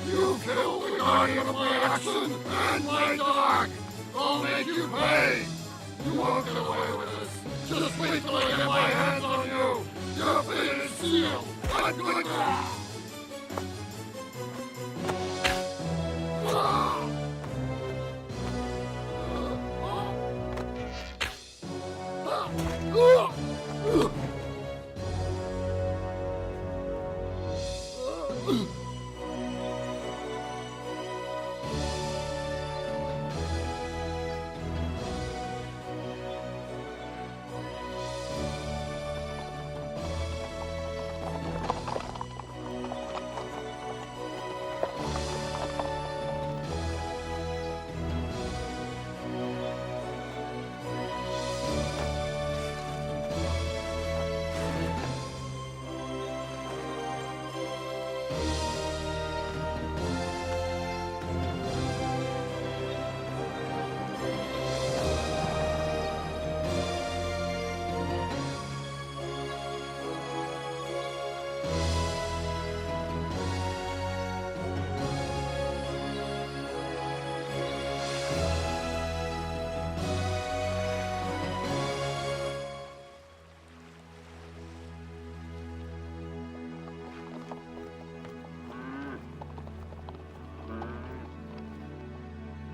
Speaker 13: You killed the guardian of my action and my dark! I'll make you pay! You won't get away with this! Just wait till I get my hands on you! Your fate is sealed! I'm going to...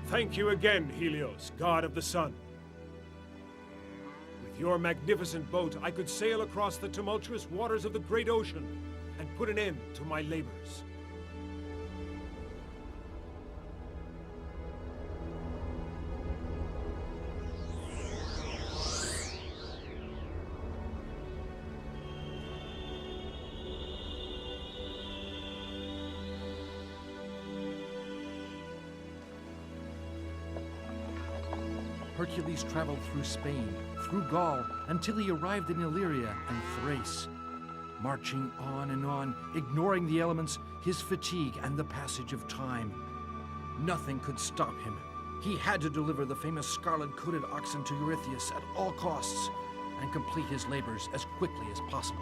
Speaker 17: Thank you again, Helios, god of the sun. With your magnificent boat, I could sail across the tumultuous waters of the great ocean and put an end to my labors.
Speaker 1: Hercules traveled through Spain, through Gaul, until he arrived in Illyria and Thrace. Marching on, ignoring the elements, his fatigue, and the passage of time. Nothing could stop him. He had to deliver the famous scarlet-coated oxen to Eurystheus at all costs, and complete his labors as quickly as possible.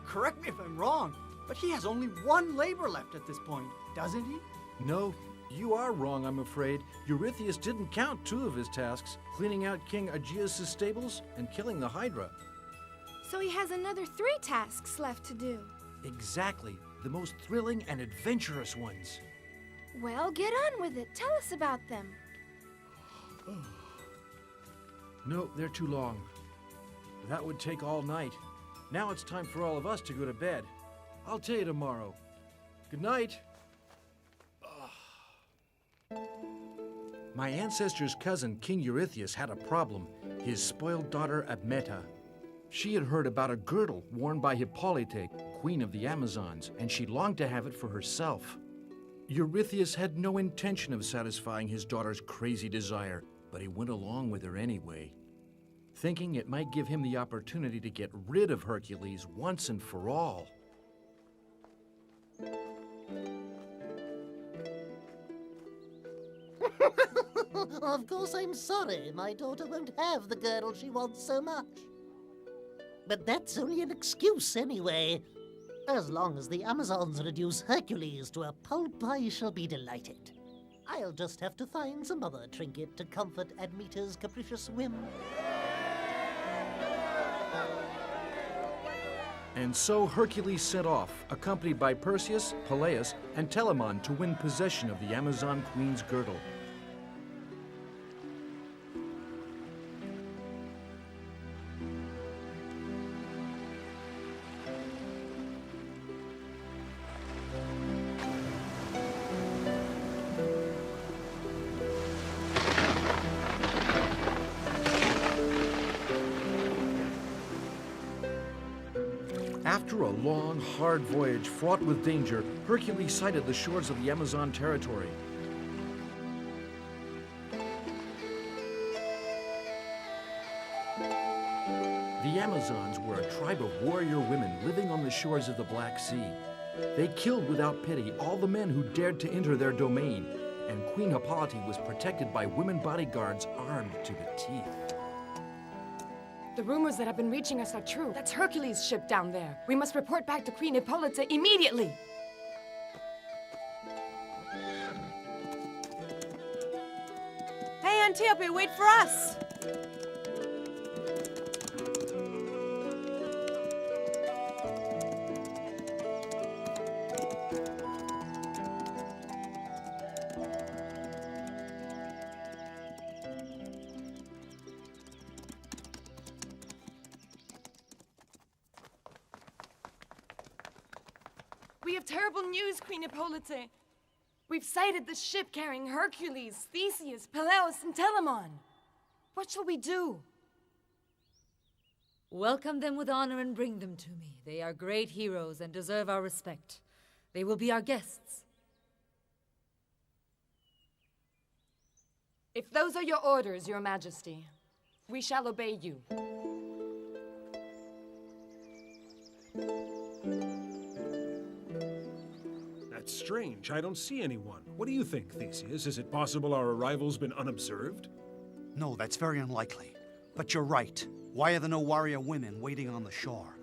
Speaker 10: Correct me if I'm wrong, but he has only one labor left at this point, doesn't he?
Speaker 1: No, you are wrong, I'm afraid. Eurystheus didn't count two of his tasks, cleaning out King Aegeus' stables and killing the Hydra.
Speaker 15: So he has another 3 tasks left to do.
Speaker 1: Exactly, the most thrilling and adventurous ones.
Speaker 15: Well, get on with it. Tell us about them.
Speaker 1: No, they're too long. That would take all night. Now it's time for all of us to go to bed. I'll tell you tomorrow. Good night. My ancestor's cousin, King Eurystheus, had a problem. His spoiled daughter, Admeta. She had heard about a girdle worn by Hippolyte, queen of the Amazons, and she longed to have it for herself. Eurystheus had no intention of satisfying his daughter's crazy desire, but he went along with her anyway, thinking it might give him the opportunity to get rid of Hercules once and for all.
Speaker 16: Of course, I'm sorry my daughter won't have the girdle she wants so much. But that's only an excuse anyway. As long as the Amazons reduce Hercules to a pulp, I shall be delighted. I'll just have to find some other trinket to comfort Admeta's capricious whim.
Speaker 1: And so Hercules set off, accompanied by Perseus, Peleus, and Telamon to win possession of the Amazon Queen's girdle. After a long, hard voyage fraught with danger, Hercules sighted the shores of the Amazon territory. The Amazons were a tribe of warrior women living on the shores of the Black Sea. They killed without pity all the men who dared to enter their domain, and Queen Hippolyte was protected by women bodyguards armed to the teeth.
Speaker 19: The rumors that have been reaching us are true. That's Hercules' ship down there. We must report back to Queen Hippolyte immediately.
Speaker 7: Hey, Antiope, wait for us!
Speaker 19: We have terrible news, Queen Hippolyte. We've sighted the ship carrying Hercules, Theseus, Peleus, and Telamon. What shall we do?
Speaker 9: Welcome them with honor and bring them to me. They are great heroes and deserve our respect. They will be our guests.
Speaker 19: If those are your orders, Your Majesty, we shall obey you.
Speaker 12: That's strange. I don't see anyone. What do you think, Theseus? Is it possible our arrival's been unobserved?
Speaker 8: No, that's very unlikely. But you're right. Why are there no warrior women waiting on the shore?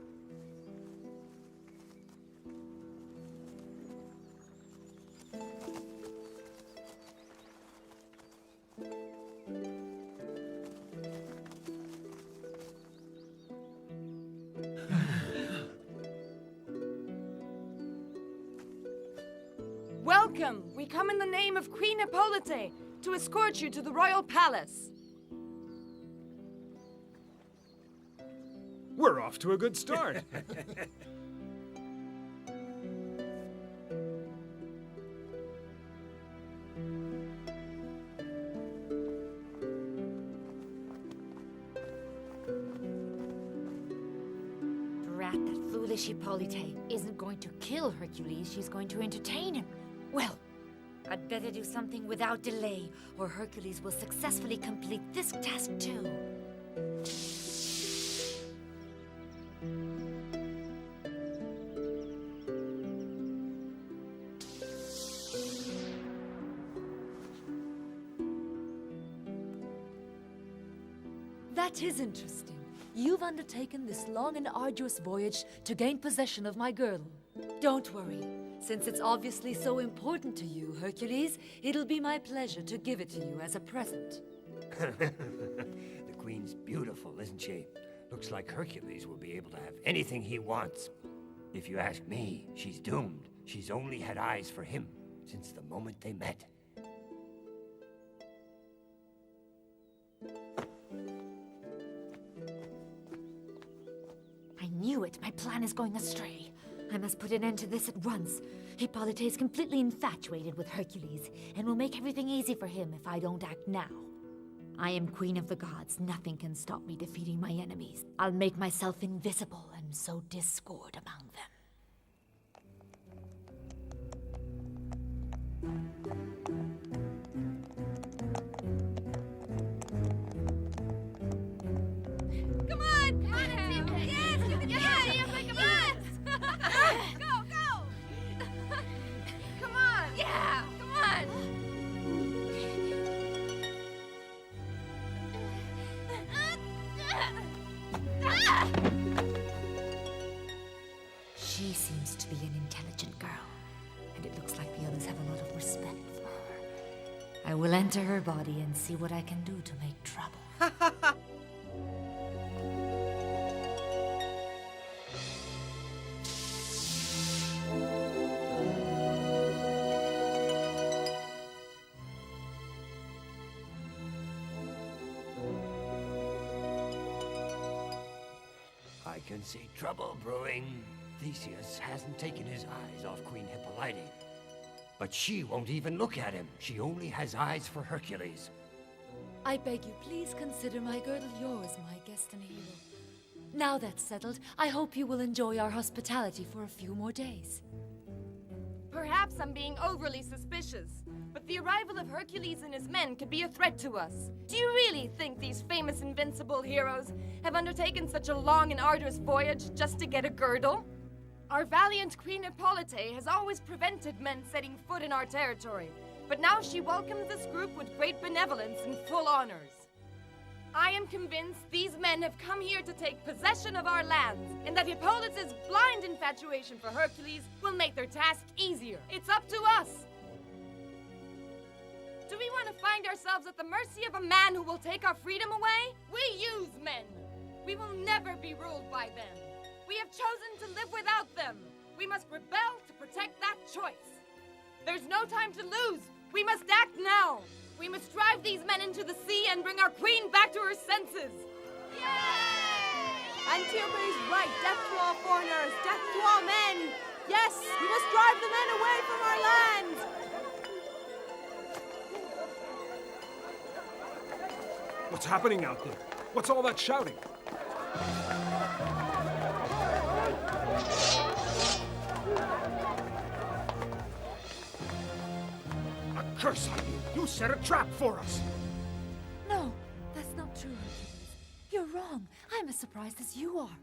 Speaker 19: Welcome! We come in the name of Queen Hippolyte to escort you to the royal palace.
Speaker 12: We're off to a good start.
Speaker 9: Drat that foolish Hippolyte isn't going to kill Hercules, she's going to entertain him. Well, I'd better do something without delay, or Hercules will successfully complete this task too. That is interesting. You've undertaken this long and arduous voyage to gain possession of my girdle. Don't worry. Since it's obviously so important to you, Hercules, it'll be my pleasure to give it to you as a present.
Speaker 20: The Queen's beautiful, isn't she? Looks like Hercules will be able to have anything he wants. If you ask me, she's doomed. She's only had eyes for him since the moment they met.
Speaker 9: I knew it. My plan is going astray. I must put an end to this at once. Hippolyte is completely infatuated with Hercules, and will make everything easy for him if I don't act now. I am Queen of the Gods. Nothing can stop me defeating my enemies. I'll make myself invisible and sow discord among them.
Speaker 15: Come on! Come on, Antiope! Yes, you can do it! Antiope, come on! Go, go! Come on! Yeah, come on!
Speaker 9: seems to be an intelligent girl, and it looks like the others have a lot of respect for her. I will enter her body and see what I can do to make trouble.
Speaker 20: I can see trouble brewing. Theseus hasn't taken his eyes off Queen Hippolyte. But she won't even look at him. She only has eyes for Hercules.
Speaker 9: I beg you, please consider my girdle yours, my guest and hero. Now that's settled, I hope you will enjoy our hospitality for a few more days.
Speaker 19: Perhaps I'm being overly suspicious, but the arrival of Hercules and his men could be a threat to us. Do you really think these famous invincible heroes have undertaken such a long and arduous voyage just to get a girdle? Our valiant Queen Hippolyte has always prevented men setting foot in our territory, but now she welcomes this group with great benevolence and full honors. I am convinced these men have come here to take possession of our lands, and that Hippolyte's blind infatuation for Hercules will make their task easier. It's up to us. Do we want to find ourselves at the mercy of a man who will take our freedom away? We use men. We will never be ruled by them. We have chosen to live without them. We must rebel to protect that choice. There's no time to lose. We must act now. We must drive these men into the sea and bring our queen back to her senses.
Speaker 7: Antiope is right. Death to all foreigners. Death to all men. Yes, we must drive the men away from our land.
Speaker 17: What's happening out there? What's all that shouting?
Speaker 18: A curse on you! You set a trap for us!
Speaker 9: No, that's not true, Hercules. You're wrong. I'm as surprised as you are.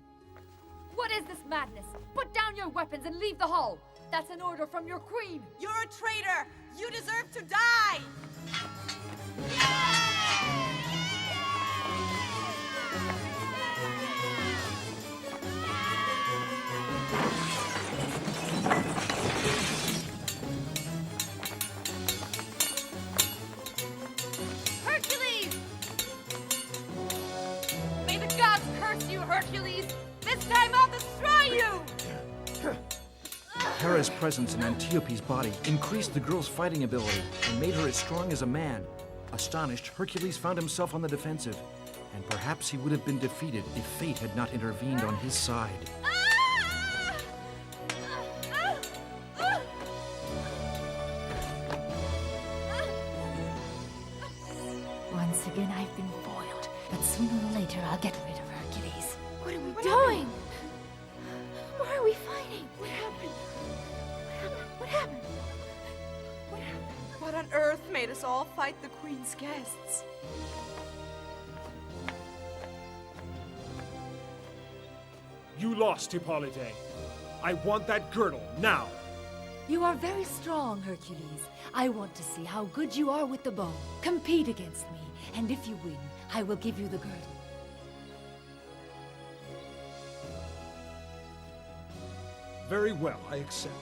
Speaker 21: What is this madness? Put down your weapons and leave the hall. That's an order from your queen.
Speaker 7: You're a traitor. You deserve to die.
Speaker 19: Hercules! May the gods curse you, Hercules! This time I'll destroy you!
Speaker 1: Hera's presence in Antiope's body increased the girl's fighting ability and made her as strong as a man. Astonished, Hercules found himself on the defensive, and perhaps he would have been defeated if fate had not intervened on his side.
Speaker 9: Once again, I've been foiled, but sooner or later I'll get rid of Hercules.
Speaker 21: What are we doing?
Speaker 9: Why are we fighting?
Speaker 21: What happened?
Speaker 9: What happened?
Speaker 7: What on earth made us all fight the queen's guests?
Speaker 17: You lost, Hippolyte. I want that girdle, now!
Speaker 9: You are very strong, Hercules. I want to see how good you are with the bow. Compete against me, and if you win, I will give you the girdle.
Speaker 17: Very well, I accept.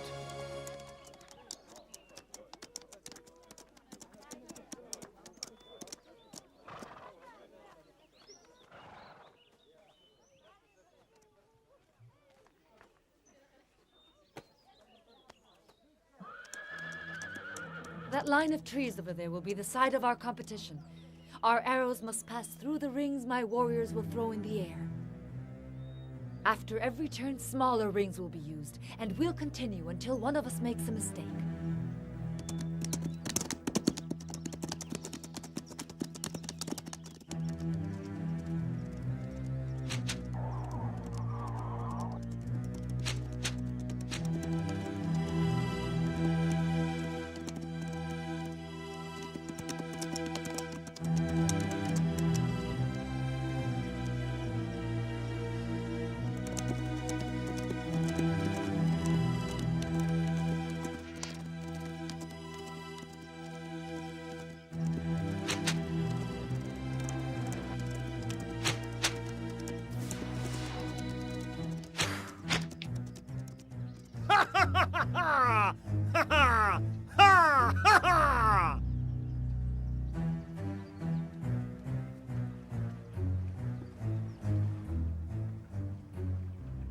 Speaker 9: That line of trees over there will be the site of our competition. Our arrows must pass through the rings my warriors will throw in the air. After every turn, smaller rings will be used, and we'll continue until one of us makes a mistake.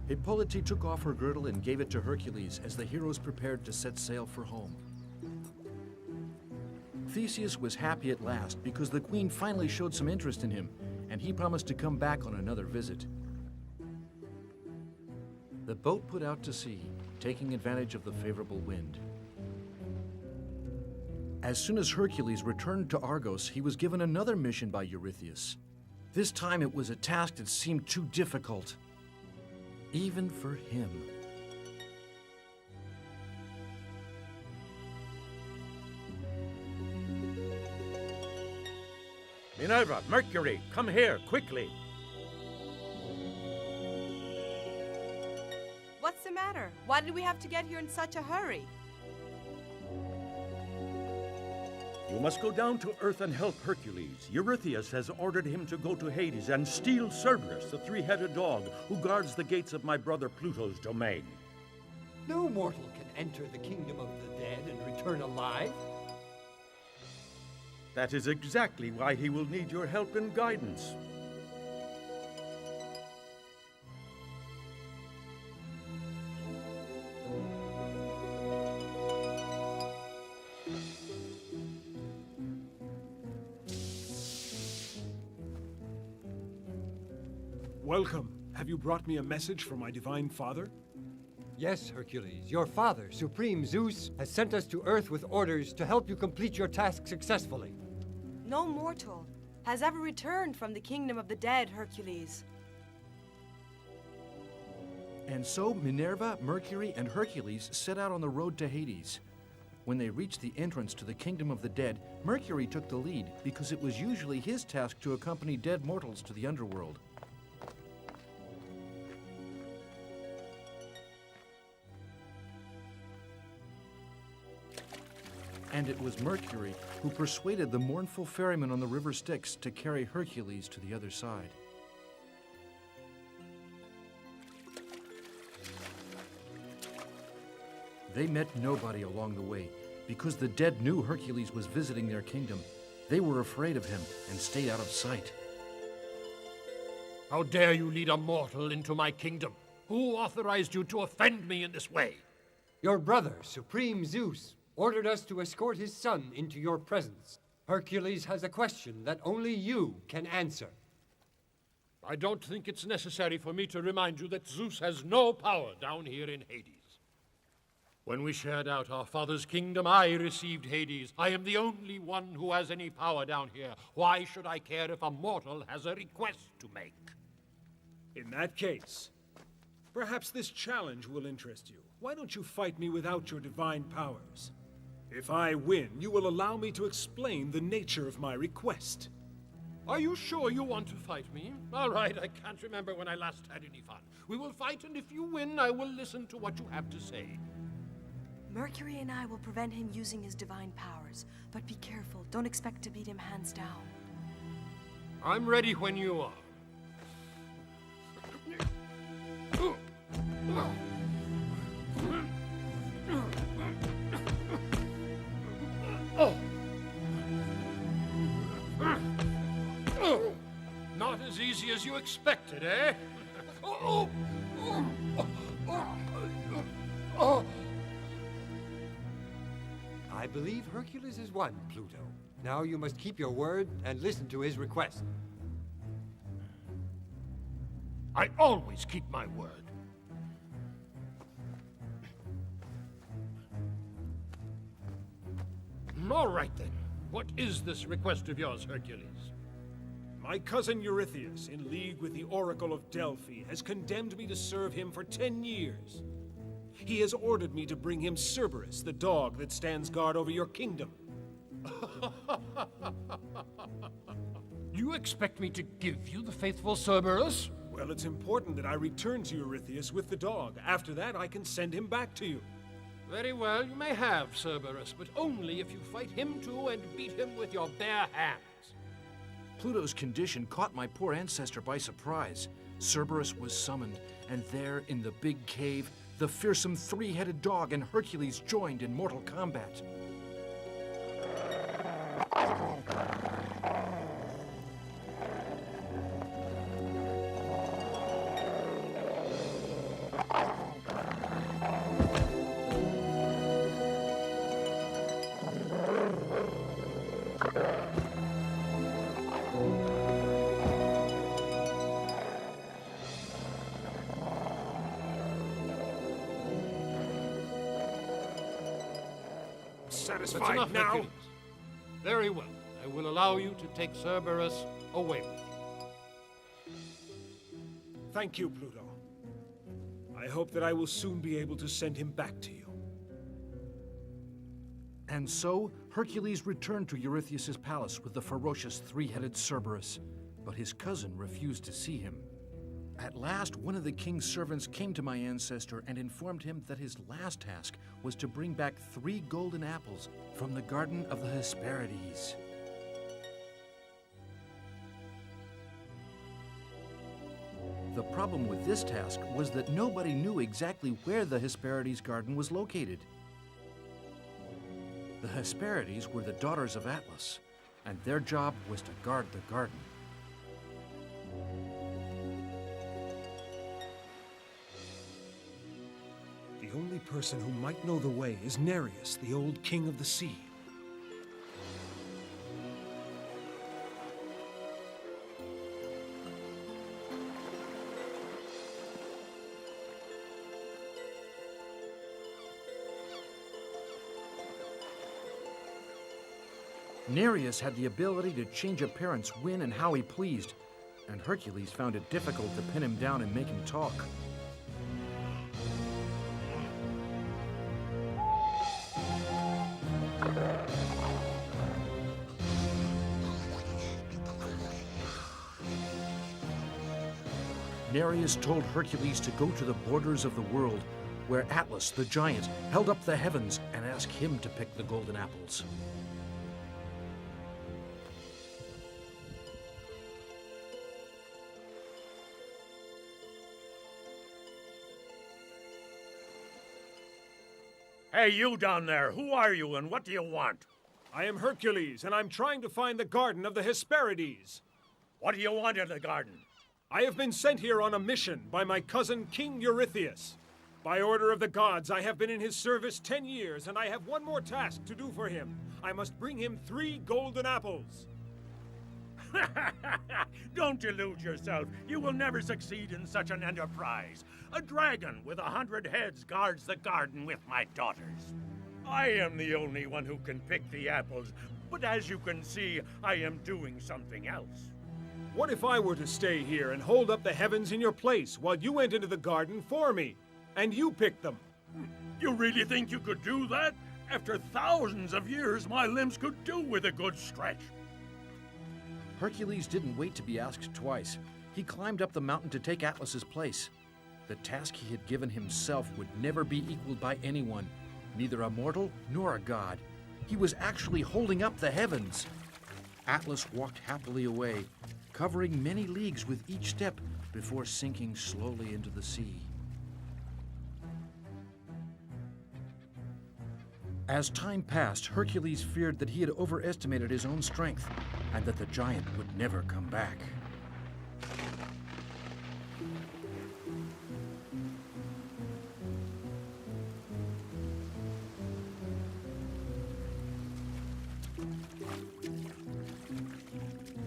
Speaker 1: Hippolyte took off her girdle and gave it to Hercules as the heroes prepared to set sail for home. Theseus was happy at last because the queen finally showed some interest in him, and he promised to come back on another visit. The boat put out to sea, taking advantage of the favorable wind. As soon as Hercules returned to Argos, he was given another mission by Eurystheus. This time it was a task that seemed too difficult, even for him.
Speaker 6: Minerva, Mercury, come here, quickly.
Speaker 7: What's the matter? Why did we have to get here in such a hurry?
Speaker 6: You must go down to Earth and help Hercules. Eurystheus has ordered him to go to Hades and steal Cerberus, the three-headed dog who guards the gates of my brother Pluto's domain.
Speaker 20: No mortal can enter the kingdom of the dead and return alive.
Speaker 6: That is exactly why he will need your help and guidance.
Speaker 17: Welcome. Have you brought me a message from my divine father?
Speaker 3: Yes, Hercules. Your father, Supreme Zeus, has sent us to Earth with orders to help you complete your task successfully.
Speaker 7: No mortal has ever returned from the kingdom of the dead, Hercules.
Speaker 1: And so Minerva, Mercury, and Hercules set out on the road to Hades. When they reached the entrance to the kingdom of the dead, Mercury took the lead because it was usually his task to accompany dead mortals to the underworld. And it was Mercury who persuaded the mournful ferryman on the river Styx to carry Hercules to the other side. They met nobody along the way. Because the dead knew Hercules was visiting their kingdom, they were afraid of him and stayed out of sight.
Speaker 4: How dare you lead a mortal into my kingdom? Who authorized you to offend me in this way?
Speaker 3: Your brother, Supreme Zeus, ordered us to escort his son into your presence. Hercules has a question that only you can answer.
Speaker 4: I don't think it's necessary for me to remind you that Zeus has no power down here in Hades. When we shared out our father's kingdom, I received Hades. I am the only one who has any power down here. Why should I care if a mortal has a request to make?
Speaker 17: In that case, perhaps this challenge will interest you. Why don't you fight me without your divine powers? If I win, you will allow me to explain the nature of my request.
Speaker 4: Are you sure you want to fight me? All right, I can't remember when I last had any fun. We will fight, and if you win, I will listen to what you have to say.
Speaker 7: Mercury and I will prevent him using his divine powers. But be careful. Don't expect to beat him hands down.
Speaker 4: I'm ready when you are. Not as easy as you expected, eh?
Speaker 3: I believe Hercules has won, Pluto. Now you must keep your word and listen to his request.
Speaker 4: I always keep my word. All right, then. What is this request of yours, Hercules?
Speaker 17: My cousin Eurystheus, in league with the Oracle of Delphi, has condemned me to serve him for 10 years. He has ordered me to bring him Cerberus, the dog that stands guard over your kingdom.
Speaker 4: You expect me to give you the faithful Cerberus?
Speaker 17: Well, it's important that I return to Eurystheus with the dog. After that, I can send him back to you.
Speaker 4: Very well, you may have Cerberus, but only if you fight him too and beat him with your bare hands.
Speaker 1: Pluto's condition caught my poor ancestor by surprise. Cerberus was summoned, and there in the big cave, the fearsome three-headed dog and Hercules joined in mortal combat.
Speaker 4: That's
Speaker 18: Satisfied
Speaker 4: enough,
Speaker 18: now?
Speaker 4: Hercules. Very well. I will allow you to take Cerberus away with you.
Speaker 17: Thank you, Pluto. I hope that I will soon be able to send him back to you.
Speaker 1: And so, Hercules returned to Eurystheus' palace with the ferocious three-headed Cerberus, but his cousin refused to see him. At last, one of the king's servants came to my ancestor and informed him that his last task was to bring back 3 golden apples from the garden of the Hesperides. The problem with this task was that nobody knew exactly where the Hesperides garden was located. The Hesperides were the daughters of Atlas, and their job was to guard the garden.
Speaker 17: The only person who might know the way is Nereus, the old king of the sea.
Speaker 1: Nereus had the ability to change appearance when and how he pleased, and Hercules found it difficult to pin him down and make him talk. Nereus told Hercules to go to the borders of the world, where Atlas, the giant, held up the heavens, and ask him to pick the golden apples.
Speaker 6: Hey, you down there, who are you and what do you want?
Speaker 17: I am Hercules, and I'm trying to find the garden of the Hesperides.
Speaker 6: What do you want in the garden?
Speaker 17: I have been sent here on a mission by my cousin King Eurystheus. By order of the gods, I have been in his service 10 years, and I have one more task to do for him. I must bring him 3 golden apples.
Speaker 6: Don't delude yourself. You will never succeed in such an enterprise. A dragon with 100 heads guards the garden with my daughters. I am the only one who can pick the apples, but as you can see, I am doing something else.
Speaker 17: What if I were to stay here and hold up the heavens in your place while you went into the garden for me, and you picked them?
Speaker 6: You really think you could do that? After thousands of years, my limbs could do with a good stretch.
Speaker 1: Hercules didn't wait to be asked twice. He climbed up the mountain to take Atlas's place. The task he had given himself would never be equaled by anyone, neither a mortal nor a god. He was actually holding up the heavens. Atlas walked happily away, covering many leagues with each step before sinking slowly into the sea. As time passed, Hercules feared that he had overestimated his own strength and that the giant would never come back.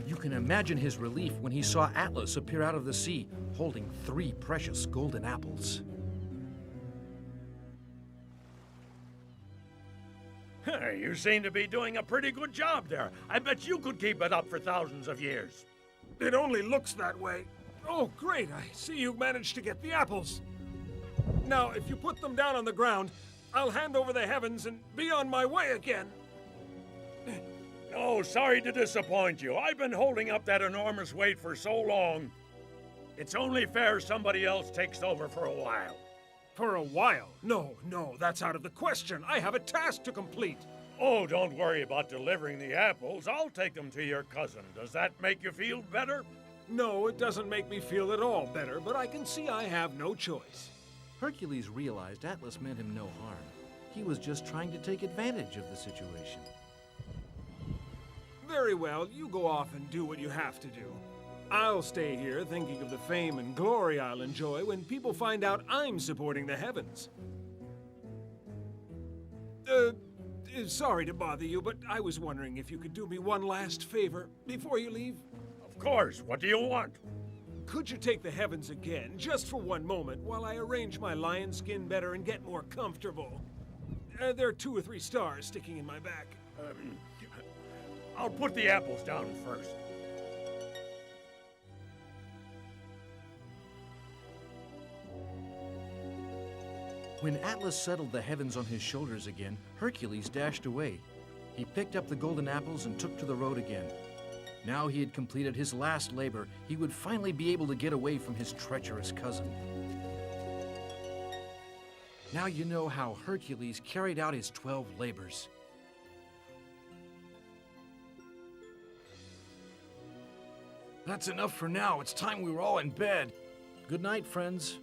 Speaker 1: You can imagine his relief when he saw Atlas appear out of the sea, holding 3 precious golden apples.
Speaker 6: You seem to be doing a pretty good job there. I bet you could keep it up for thousands of years.
Speaker 17: It only looks that way. Oh, great. I see you managed to get the apples. Now, if you put them down on the ground, I'll hand over the heavens and be on my way again.
Speaker 6: Oh, sorry to disappoint you. I've been holding up that enormous weight for so long. It's only fair somebody else takes over for a while.
Speaker 17: For a while? No, that's out of the question. I have a task to complete.
Speaker 6: Oh, don't worry about delivering the apples. I'll take them to your cousin. Does that make you feel better?
Speaker 17: No, it doesn't make me feel at all better, but I can see I have no choice.
Speaker 1: Hercules realized Atlas meant him no harm. He was just trying to take advantage of the situation.
Speaker 17: Very well, you go off and do what you have to do. I'll stay here thinking of the fame and glory I'll enjoy when people find out I'm supporting the heavens. Sorry to bother you, but I was wondering if you could do me one last favor before you leave.
Speaker 6: Of course. What do you want?
Speaker 17: Could you take the heavens again, just for one moment, while I arrange my lion skin better and get more comfortable? There are 2 or 3 stars sticking in my back.
Speaker 6: I'll put the apples down first.
Speaker 1: When Atlas settled the heavens on his shoulders again, Hercules dashed away. He picked up the golden apples and took to the road again. Now he had completed his last labor. He would finally be able to get away from his treacherous cousin. Now you know how Hercules carried out his 12 labors. That's enough for now. It's time we were all in bed. Good night, friends.